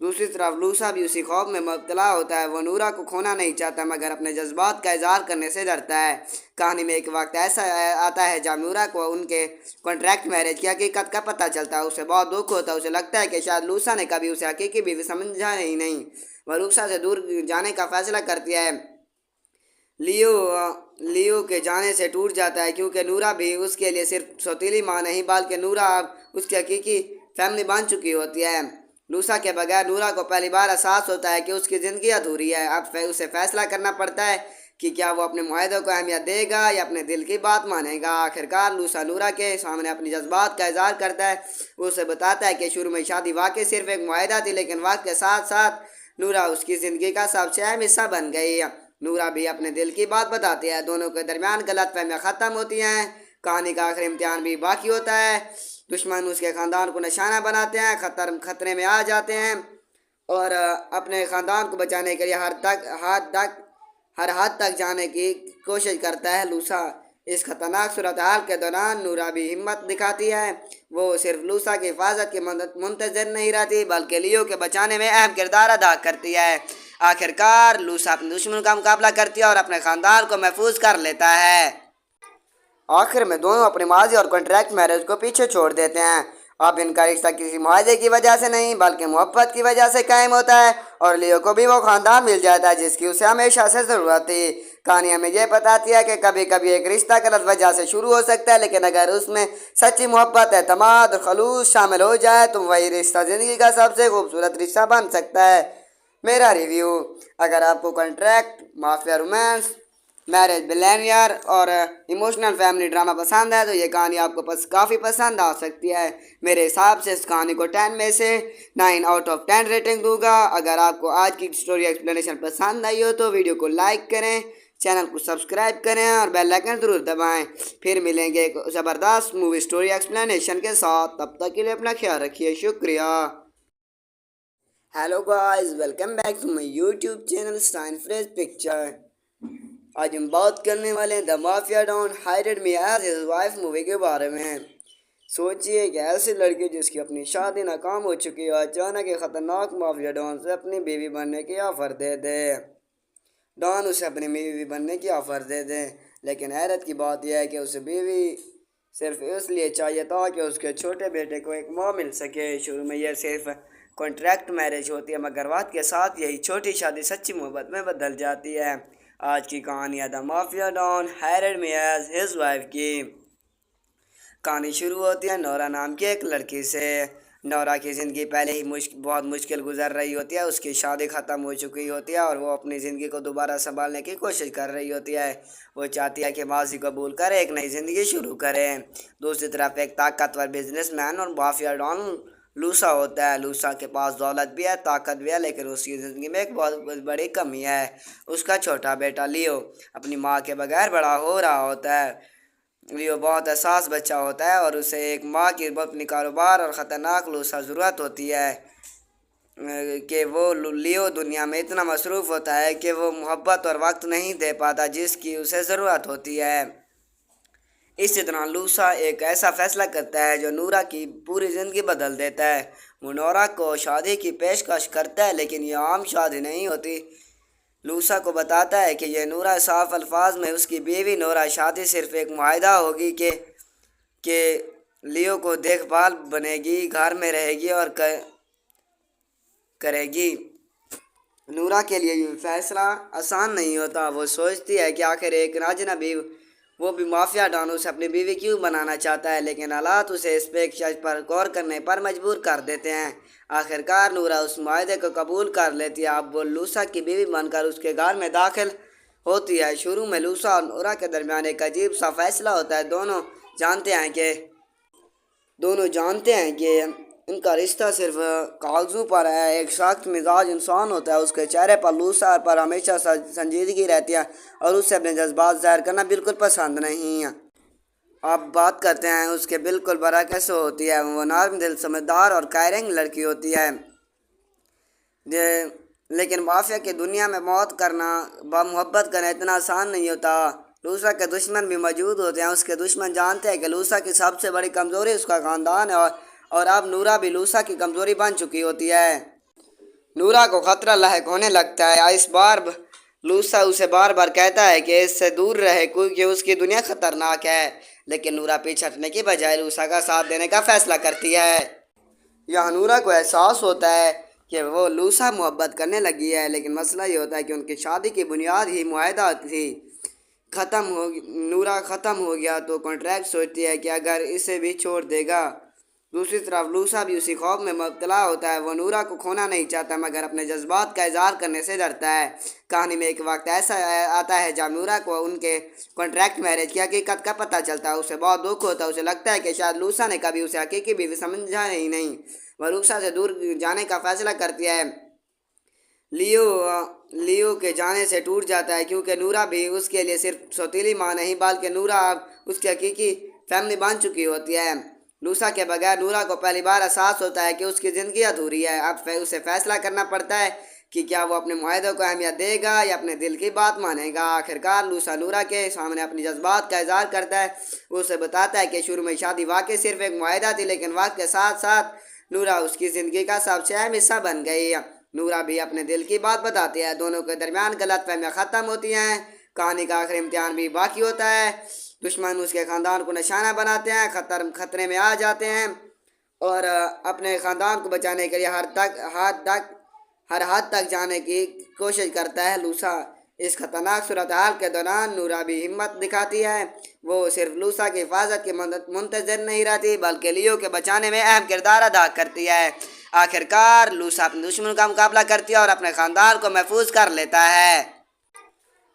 دوسری طرف لوسا بھی اسی خوف میں مبتلا ہوتا ہے۔ وہ نورا کو کھونا نہیں چاہتا، مگر اپنے جذبات کا اظہار کرنے سے ڈرتا ہے۔ کہانی میں ایک وقت ایسا آتا ہے جب نورا کو ان کے کانٹریکٹ میرج کی حقیقت کا پتہ چلتا ہے۔ اسے بہت دکھ ہوتا ہے۔ اسے لگتا ہے کہ شاید لوسا نے کبھی اسے حقیقی بیوی سمجھا ہی نہیں۔ وہ لوسا سے دور جانے کا فیصلہ کرتی ہے۔ لیو کے جانے سے ٹوٹ جاتا ہے کیونکہ نورا بھی اس کے لیے صرف سوتیلی ماں نہیں بلکہ نورا اب اس کی حقیقی فیملی بن چکی ہوتی ہے۔ لوسا کے بغیر نورا کو پہلی بار احساس ہوتا ہے کہ اس کی زندگی ادھوری ہے۔ اب اسے فیصلہ کرنا پڑتا ہے کہ کیا وہ اپنے معاہدے کو اہمیت دے گا یا اپنے دل کی بات مانے گا۔ آخرکار لوسا نورا کے سامنے اپنی جذبات کا اظہار کرتا ہے۔ وہ اسے بتاتا ہے کہ شروع میں شادی واقعی صرف ایک معاہدہ تھی، لیکن وقت کے ساتھ ساتھ نورا اس کی زندگی کا سب سے اہم حصہ بن گئی۔ نورا بھی اپنے دل کی بات بتاتی ہے۔ دونوں کے درمیان غلط فہمیاں ختم ہوتی ہیں۔ کہانی کا آخری امتحان بھی باقی ہوتا ہے۔ دشمن اس کے خاندان کو نشانہ بناتے ہیں، خطرے میں آ جاتے ہیں اور اپنے خاندان کو بچانے کے لیے ہر حد تک جانے کی کوشش کرتا ہے۔ لوسا اس خطرناک صورتحال کے دوران نورا بھی ہمت دکھاتی ہے۔ وہ صرف لوسا کی حفاظت کی منتظر نہیں رہتی بلکہ لیو کے بچانے میں اہم کردار ادا کرتی ہے۔ آخرکار لوسا اپنے دشمن کا مقابلہ کرتی ہے اور اپنے خاندان کو محفوظ کر لیتا ہے۔ آخر میں دونوں اپنے ماضی اور کانٹریکٹ میرج کو پیچھے چھوڑ دیتے ہیں۔ اب ان کا رشتہ کسی معاہدے کی وجہ سے نہیں بلکہ محبت کی وجہ سے قائم ہوتا ہے اور لیو کو بھی وہ خاندان مل جاتا ہے جس کی اسے ہمیشہ سے ضرورت تھی۔ کہانی ہمیں یہ بتاتی ہے کہ کبھی کبھی ایک رشتہ غلط وجہ سے شروع ہو سکتا ہے، لیکن اگر اس میں سچی محبت، اعتماد اور خلوص شامل ہو جائے تو وہی رشتہ زندگی کا سب سے خوبصورت رشتہ بن سکتا ہے۔ میرا ریویو: اگر آپ کو contract, mafia romance marriage billionaire اور ایموشنل فیملی ڈرامہ پسند ہے تو یہ کہانی آپ کو کافی پسند آ سکتی ہے۔ میرے حساب سے اس کہانی کو 10 میں سے 9 آؤٹ آف 10 ریٹنگ دوں گا۔ اگر آپ کو آج کی سٹوری ایکسپلینیشن پسند آئی ہو تو ویڈیو کو لائک کریں، چینل کو سبسکرائب کریں اور بیل آئکن ضرور دبائیں۔ پھر ملیں گے ایک زبردست مووی سٹوری ایکسپلینیشن کے ساتھ، تب تک کے لیے اپنا خیال رکھیے، شکریہ۔ Hello guys, welcome back to my YouTube channel sign freeze picture. آج ہم بات کرنے والے ہیں the mafia don hired me as his wife movie کے بارے میں۔ سوچئے کہ ایسے لڑکے جس کی اپنی شادی ناکام ہو چکی ہے اچانک ایک خطرناک مافیا ڈان سے اپنی بیوی بننے کی آفر دے دے۔ ڈان اسے اپنی بیوی بننے کی آفر دے دے، لیکن حیرت کی بات یہ ہے کہ اسے بیوی صرف اس لیے چاہیے تھا کہ اس کے چھوٹے بیٹے کو ایک ماں مل سکے۔ شروع میں یہ صرف کانٹریکٹ میرج ہوتی ہے، مگر وقت کے ساتھ یہی چھوٹی شادی سچی محبت میں بدل جاتی ہے۔ آج کی کہانی ہے the mafia don hired me as his wife کی۔ کہانی شروع ہوتی ہے نورا نام کی ایک لڑکی سے۔ نورا کی زندگی پہلے ہی بہت مشکل گزر رہی ہوتی ہے۔ اس کی شادی ختم ہو چکی ہوتی ہے اور وہ اپنی زندگی کو دوبارہ سنبھالنے کی کوشش کر رہی ہوتی ہے۔ وہ چاہتی ہے کہ ماضی کو بھول کر ایک نئی زندگی شروع کرے۔ دوسری طرف ایک طاقتور بزنس مین اور مافیا ڈان لوسا ہوتا ہے۔ لوسا کے پاس دولت بھی ہے، طاقت بھی ہے، لیکن اس کی زندگی میں ایک بہت بڑی کمی ہے۔ اس کا چھوٹا بیٹا لیو اپنی ماں کے بغیر بڑا ہو رہا ہوتا ہے۔ لیو بہت حساس بچہ ہوتا ہے اور اسے ایک ماں کی اپنی کاروبار اور خطرناک لوسا ضرورت ہوتی ہے کہ وہ لیو دنیا میں اتنا مصروف ہوتا ہے کہ وہ محبت اور وقت نہیں دے پاتا جس کی اسے ضرورت ہوتی ہے۔ اسی طرح لوسا ایک ایسا فیصلہ کرتا ہے جو نورا کی پوری زندگی بدل دیتا ہے۔ وہ نورا کو شادی کی پیشکش کرتا ہے، لیکن یہ عام شادی نہیں ہوتی۔ لوسا کو بتاتا ہے کہ یہ نورا صاف الفاظ میں اس کی بیوی نورا شادی صرف ایک معاہدہ ہوگی کہ لیو کو دیکھ بھال بنے گی، گھر میں رہے گی اور کرے گی۔ نورا کے لیے یہ فیصلہ آسان نہیں ہوتا۔ وہ سوچتی ہے کہ آخر ایک اجنبی، وہ بھی مافیا ڈان، اسے اپنی بیوی کیوں بنانا چاہتا ہے، لیکن حالات اسے اس پیشکش پر غور کرنے پر مجبور کر دیتے ہیں۔ آخرکار نورا اس معاہدے کو قبول کر لیتی ہے۔ اب وہ لوسا کی بیوی بن کر اس کے گھر میں داخل ہوتی ہے۔ شروع میں لوسا اور نورا کے درمیان ایک عجیب سا فیصلہ ہوتا ہے۔ دونوں جانتے ہیں کہ ان کا رشتہ صرف کاغذوں پر ہے۔ ایک سخت مزاج انسان ہوتا ہے، اس کے چہرے پر لوسا پر ہمیشہ سنجیدگی رہتی ہے اور اسے اپنے جذبات ظاہر کرنا بالکل پسند نہیں ہے۔ اب بات کرتے ہیں اس کے بالکل برعکس ہوتی ہے۔ وہ نرم دل، سمجھدار اور کیئرنگ لڑکی ہوتی ہے، لیکن مافیا کی دنیا میں محبت کرنا اتنا آسان نہیں ہوتا۔ لوسا کے دشمن بھی موجود ہوتے ہیں۔ اس کے دشمن جانتے ہیں کہ لوسا کی سب سے بڑی کمزوری اس کا خاندان ہے اور اب نورا بھی لوسا کی کمزوری بن چکی ہوتی ہے۔ نورا کو خطرہ لاحق ہونے لگتا ہے۔ اس بار لوسا اسے بار بار کہتا ہے کہ اس سے دور رہے کیونکہ اس کی دنیا خطرناک ہے، لیکن نورا پیچھے ہٹنے کی بجائے لوسا کا ساتھ دینے کا فیصلہ کرتی ہے۔ یہاں نورا کو احساس ہوتا ہے کہ وہ لوسا محبت کرنے لگی ہے، لیکن مسئلہ یہ ہوتا ہے کہ ان کی شادی کی بنیاد ہی معاہدہ تھی۔ نورا ختم ہو گیا تو کانٹریکٹ سوچتی ہے کہ اگر اسے بھی چھوڑ دے گا۔ دوسری طرف لوسا بھی اسی خوف میں مبتلا ہوتا ہے۔ وہ نورا کو کھونا نہیں چاہتا مگر اپنے جذبات کا اظہار کرنے سے ڈرتا ہے۔ کہانی میں ایک وقت ایسا آتا ہے جب نورا کو ان کے کانٹریکٹ میرج کی حقیقت کا پتہ چلتا ہے۔ اسے بہت دکھ ہوتا ہے۔ اسے لگتا ہے کہ شاید لوسا نے کبھی اسے حقیقی بیوی سمجھا ہی نہیں۔ وہ لوسا سے دور جانے کا فیصلہ کرتی ہے۔ لیو کے جانے سے ٹوٹ جاتا ہے کیونکہ نورا بھی اس کے لیے صرف سوتیلی ماں نہیں بلکہ نورا اب اس کی حقیقی فیملی بن چکی ہوتی ہے۔ لوسا کے بغیر نورا کو پہلی بار احساس ہوتا ہے کہ اس کی زندگی ادھوری ہے۔ اب اسے فیصلہ کرنا پڑتا ہے کہ کیا وہ اپنے معاہدوں کو اہمیت دے گا یا اپنے دل کی بات مانے گا۔ آخرکار لوسا نورا کے سامنے اپنی جذبات کا اظہار کرتا ہے۔ وہ اسے بتاتا ہے کہ شروع میں شادی واقعی صرف ایک معاہدہ تھی، لیکن وقت کے ساتھ ساتھ نورا اس کی زندگی کا سب سے اہم حصہ بن گئی۔ نورا بھی اپنے دل کی بات بتاتی ہے۔ دونوں کے درمیان غلط فہمیاں ختم ہوتی ہیں۔ کہانی کا آخری امتحان بھی باقی ہوتا ہے۔ دشمن اس کے خاندان کو نشانہ بناتے ہیں، خطرے میں آ جاتے ہیں اور اپنے خاندان کو بچانے کے لیے ہر حد تک جانے کی کوشش کرتا ہے۔ لوسا اس خطرناک صورتحال کے دوران نورا بھی ہمت دکھاتی ہے۔ وہ صرف لوسا کی حفاظت کی منتظر نہیں رہتی بلکہ لیو کے بچانے میں اہم کردار ادا کرتی ہے۔ آخرکار لوسا اپنے دشمن کا مقابلہ کرتی ہے اور اپنے خاندان کو محفوظ کر لیتا ہے۔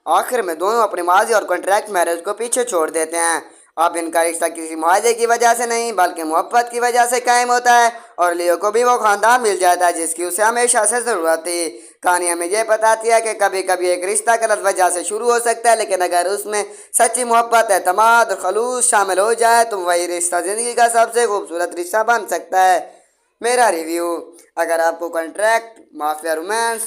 آخر میں دونوں اپنے ماضی اور کانٹریکٹ میرج کو پیچھے چھوڑ دیتے ہیں۔ اب ان کا رشتہ کسی معاہدے کی وجہ سے نہیں بلکہ محبت کی وجہ سے قائم ہوتا ہے، اور لیو کو بھی وہ خاندان مل جاتا ہے جس کی اسے ہمیشہ سے ضرورت تھی۔ کہانی ہمیں یہ بتاتی ہے کہ کبھی کبھی ایک رشتہ غلط وجہ سے شروع ہو سکتا ہے، لیکن اگر اس میں سچی محبت، اعتماد اور خلوص شامل ہو جائے تو وہی رشتہ زندگی کا سب سے خوبصورت رشتہ بن سکتا ہے۔ میرا ریویو: اگر آپ کو contract, mafia romance,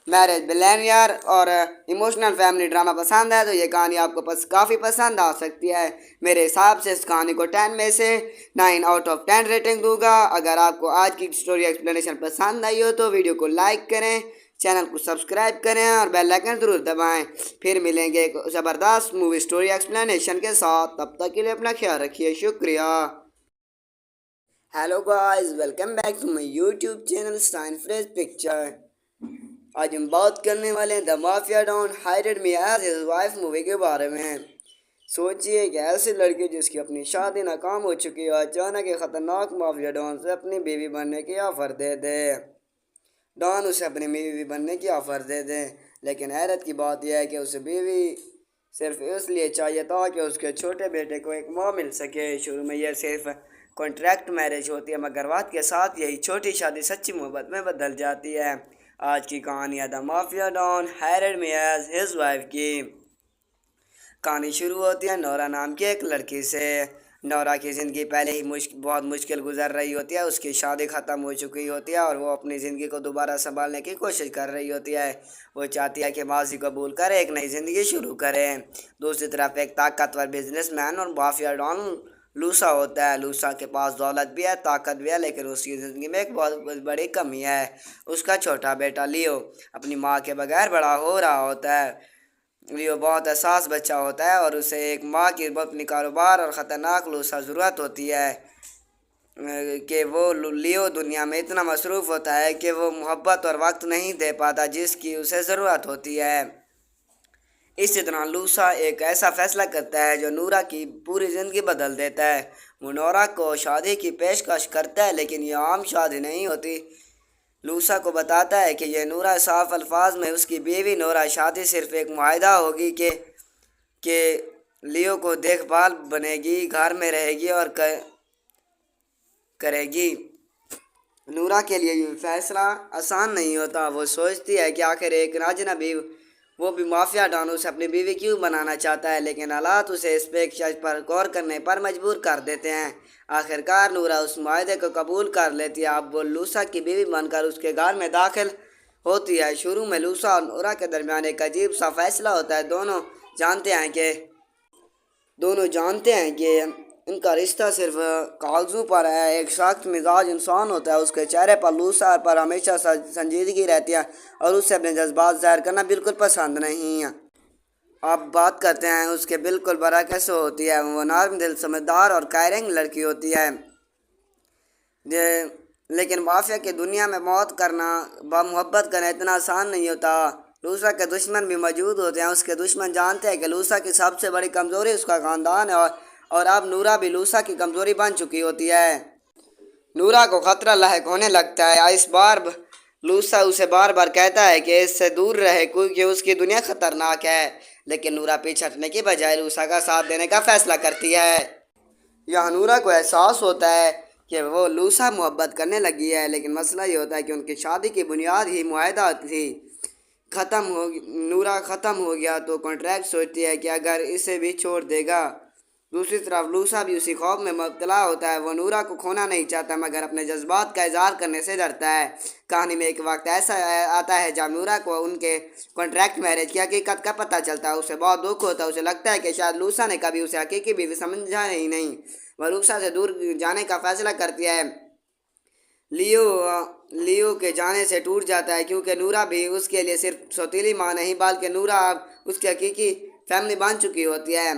marriage billionaire اور ایموشنل فیملی ڈرامہ پسند ہے تو یہ کہانی آپ کو کافی پسند آ سکتی ہے۔ میرے حساب سے اس کہانی کو 10 میں سے 9 آؤٹ آف 10 ریٹنگ دوں گا۔ اگر آپ کو آج کی سٹوری ایکسپلینیشن پسند آئی ہو تو ویڈیو کو لائک کریں، چینل کو سبسکرائب کریں اور بیل آئکن ضرور دبائیں۔ پھر ملیں گے ایک زبردست مووی سٹوری ایکسپلینیشن کے ساتھ، تب تک کے لیے اپنا خیال رکھیے، شکریہ۔ Hello guys, welcome back to my YouTube channel Stine freeze picture. آج ہم بات کرنے والے ہیں the mafia don hired me as his wife movie کے بارے میں۔ سوچئے کہ ایسے لڑکے جس کی اپنی شادی ناکام ہو چکی ہے اچانک ایک خطرناک مافیا ڈان سے اپنی بیوی بننے کی آفر دے دے۔ ڈان اسے اپنی بیوی بننے کی آفر دے دے، لیکن حیرت کی بات یہ ہے کہ اسے بیوی صرف اس لیے چاہیے تاکہ اس کے چھوٹے بیٹے کو ایک ماں مل سکے۔ شروع میں یہ صرف کانٹریکٹ میرج ہوتی ہے، مگر وقت کے ساتھ یہی چھوٹی شادی سچی محبت میں بدل جاتی ہے۔ آج کی کہانی ہے the mafia don hired me as his wife کی۔ کہانی شروع ہوتی ہے نورا نام کی ایک لڑکی سے۔ نورا کی زندگی پہلے ہی بہت مشکل گزر رہی ہوتی ہے۔ اس کی شادی ختم ہو چکی ہوتی ہے اور وہ اپنی زندگی کو دوبارہ سنبھالنے کی کوشش کر رہی ہوتی ہے۔ وہ چاہتی ہے کہ ماضی کو بھول کر ایک نئی زندگی شروع کرے۔ دوسری طرف ایک طاقتور بزنس مین اور مافیا ڈان لوسا ہوتا ہے۔ لوسا کے پاس دولت بھی ہے، طاقت بھی ہے، لیکن اس کی زندگی میں ایک بہت بڑی کمی ہے۔ اس کا چھوٹا بیٹا لیو اپنی ماں کے بغیر بڑا ہو رہا ہوتا ہے۔ لیو بہت حساس بچہ ہوتا ہے اور اسے ایک ماں کی اپنی کاروبار اور خطرناک لوسا ضرورت ہوتی ہے کہ وہ لیو دنیا میں اتنا مصروف ہوتا ہے کہ وہ محبت اور وقت نہیں دے پاتا جس کی اسے ضرورت ہوتی ہے۔ اسی طرح لوسا ایک ایسا فیصلہ کرتا ہے جو نورا کی پوری زندگی بدل دیتا ہے۔ وہ نورا کو شادی کی پیشکش کرتا ہے، لیکن یہ عام شادی نہیں ہوتی۔ لوسا کو بتاتا ہے کہ یہ نورا صاف الفاظ میں اس کی بیوی نورا شادی صرف ایک معاہدہ ہوگی کہ لیو کو دیکھ بھال بنے گی، گھر میں رہے گی اور کرے گی۔ نورا کے لیے یہ فیصلہ آسان نہیں ہوتا۔ وہ سوچتی ہے کہ آخر ایک اجنبی، وہ بھی مافیا ڈان، اسے اپنی بیوی کیوں بنانا چاہتا ہے، لیکن حالات اسے اس پیشکش پر غور کرنے پر مجبور کر دیتے ہیں۔ آخرکار نورا اس معاہدے کو قبول کر لیتی ہے۔ اب وہ لوسا کی بیوی بن کر اس کے گھر میں داخل ہوتی ہے۔ شروع میں لوسا اور نورا کے درمیان ایک عجیب سا فیصلہ ہوتا ہے۔ دونوں جانتے ہیں کہ ان کا رشتہ صرف کاغذوں پر ہے۔ ایک سخت مزاج انسان ہوتا ہے، اس کے چہرے پر لوسا پر ہمیشہ سنجیدگی رہتی ہے اور اسے اپنے جذبات ظاہر کرنا بالکل پسند نہیں ہے۔ اب بات کرتے ہیں اس کے بالکل برعکس ہوتی ہے۔ وہ نرم دل، سمجھدار اور کیئرنگ لڑکی ہوتی ہے، لیکن مافیا کی دنیا میں محبت کرنا اتنا آسان نہیں ہوتا۔ لوسا کے دشمن بھی موجود ہوتے ہیں۔ اس کے دشمن جانتے ہیں کہ لوسا کی سب سے بڑی کمزوری اس کا خاندان ہے، اور اب نورا بھی لوسا کی کمزوری بن چکی ہوتی ہے۔ نورا کو خطرہ لاحق ہونے لگتا ہے۔ اس بار لوسا اسے بار بار کہتا ہے کہ اس سے دور رہے کیونکہ اس کی دنیا خطرناک ہے، لیکن نورا پیچھے ہٹنے کی بجائے لوسا کا ساتھ دینے کا فیصلہ کرتی ہے۔ یہاں نورا کو احساس ہوتا ہے کہ وہ لوسا محبت کرنے لگی ہے، لیکن مسئلہ یہ ہوتا ہے کہ ان کی شادی کی بنیاد ہی معاہدہ تھی۔ نورا ختم ہو گیا تو کانٹریکٹ سوچتی ہے کہ اگر اسے بھی چھوڑ دے گا۔ دوسری طرف لوسا بھی اسی خوف میں مبتلا ہوتا ہے۔ وہ نورا کو کھونا نہیں چاہتا مگر اپنے جذبات کا اظہار کرنے سے ڈرتا ہے۔ کہانی میں ایک وقت ایسا آتا ہے جب نورا کو ان کے کانٹریکٹ میرج کی حقیقت کا پتہ چلتا ہے۔ اسے بہت دکھ ہوتا ہے۔ اسے لگتا ہے کہ شاید لوسا نے کبھی اسے حقیقی بیوی سمجھا ہی نہیں۔ وہ لوسا سے دور جانے کا فیصلہ کرتی ہے۔ لیو کے جانے سے ٹوٹ جاتا ہے کیونکہ نورا بھی اس کے لیے صرف سوتیلی ماں نہیں بلکہ نورا اب اس کی حقیقی فیملی بن چکی ہوتی ہے۔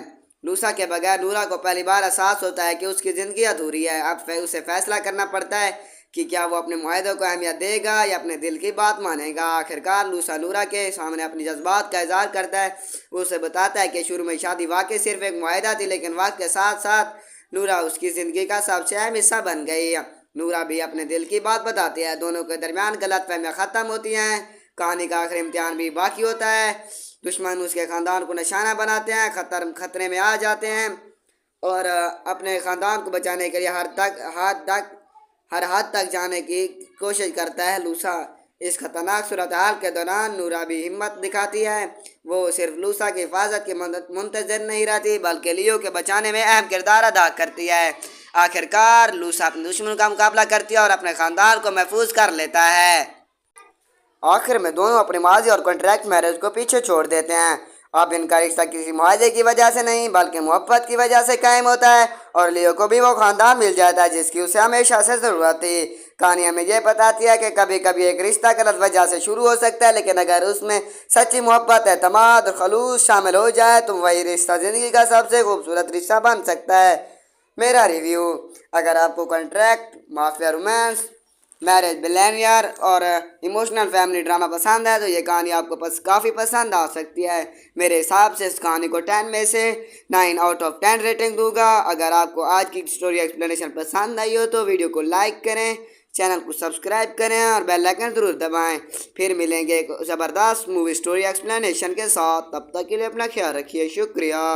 لوسا کے بغیر نورا کو پہلی بار احساس ہوتا ہے کہ اس کی زندگی ادھوری ہے۔ اب اسے فیصلہ کرنا پڑتا ہے کہ کیا وہ اپنے معاہدوں کو اہمیت دے گا یا اپنے دل کی بات مانے گا۔ آخرکار لوسا نورا کے سامنے اپنی جذبات کا اظہار کرتا ہے۔ وہ اسے بتاتا ہے کہ شروع میں شادی واقعی صرف ایک معاہدہ تھی، لیکن وقت کے ساتھ ساتھ نورا اس کی زندگی کا سب سے اہم حصہ بن گئی۔ نورا بھی اپنے دل کی بات بتاتی ہے۔ دونوں کے درمیان غلط فہمیاں ختم ہوتی ہیں۔ کہانی کا آخری امتحان بھی باقی ہوتا ہے۔ دشمن اس کے خاندان کو نشانہ بناتے ہیں، خطرے میں آ جاتے ہیں اور اپنے خاندان کو بچانے کے لیے ہر حد تک جانے کی کوشش کرتا ہے لوسا۔ اس خطرناک صورتحال کے دوران نورا بھی ہمت دکھاتی ہے۔ وہ صرف لوسا کی حفاظت کی منتظر نہیں رہتی بلکہ لیو کے بچانے میں اہم کردار ادا کرتی ہے۔ آخرکار لوسا اپنے دشمن کا مقابلہ کرتی ہے اور اپنے خاندان کو محفوظ کر لیتا ہے۔ آخر میں دونوں اپنی ماضی اور کنٹریکٹ میرج کو پیچھے چھوڑ دیتے ہیں۔ اب ان کا رشتہ کسی معاہدے کی وجہ سے نہیں بلکہ محبت کی وجہ سے قائم ہوتا ہے، اور لیو کو بھی وہ خاندان مل جاتا ہے جس کی اسے ہمیشہ سے ضرورت تھی۔ کہانی ہمیں یہ بتاتی ہے کہ کبھی کبھی ایک رشتہ غلط وجہ سے شروع ہو سکتا ہے، لیکن اگر اس میں سچی محبت، اعتماد اور خلوص شامل ہو جائے تو وہی رشتہ زندگی کا سب سے خوبصورت رشتہ بن سکتا ہے۔ میرا ریویو: اگر آپ کو contract, mafia romance, marriage billionaire اور ایموشنل فیملی ڈرامہ پسند ہے تو یہ کہانی آپ کو کافی پسند آ سکتی ہے۔ میرے حساب سے اس کہانی کو 10 میں سے 9 آؤٹ آف 10 ریٹنگ دوں گا۔ اگر آپ کو آج کی سٹوری ایکسپلینیشن پسند آئی ہو تو ویڈیو کو لائک کریں، چینل کو سبسکرائب کریں اور بیل آئیکن ضرور دبائیں۔ پھر ملیں گے ایک زبردست مووی سٹوری ایکسپلینیشن کے ساتھ، تب تک کے لیے اپنا خیال رکھیے، شکریہ۔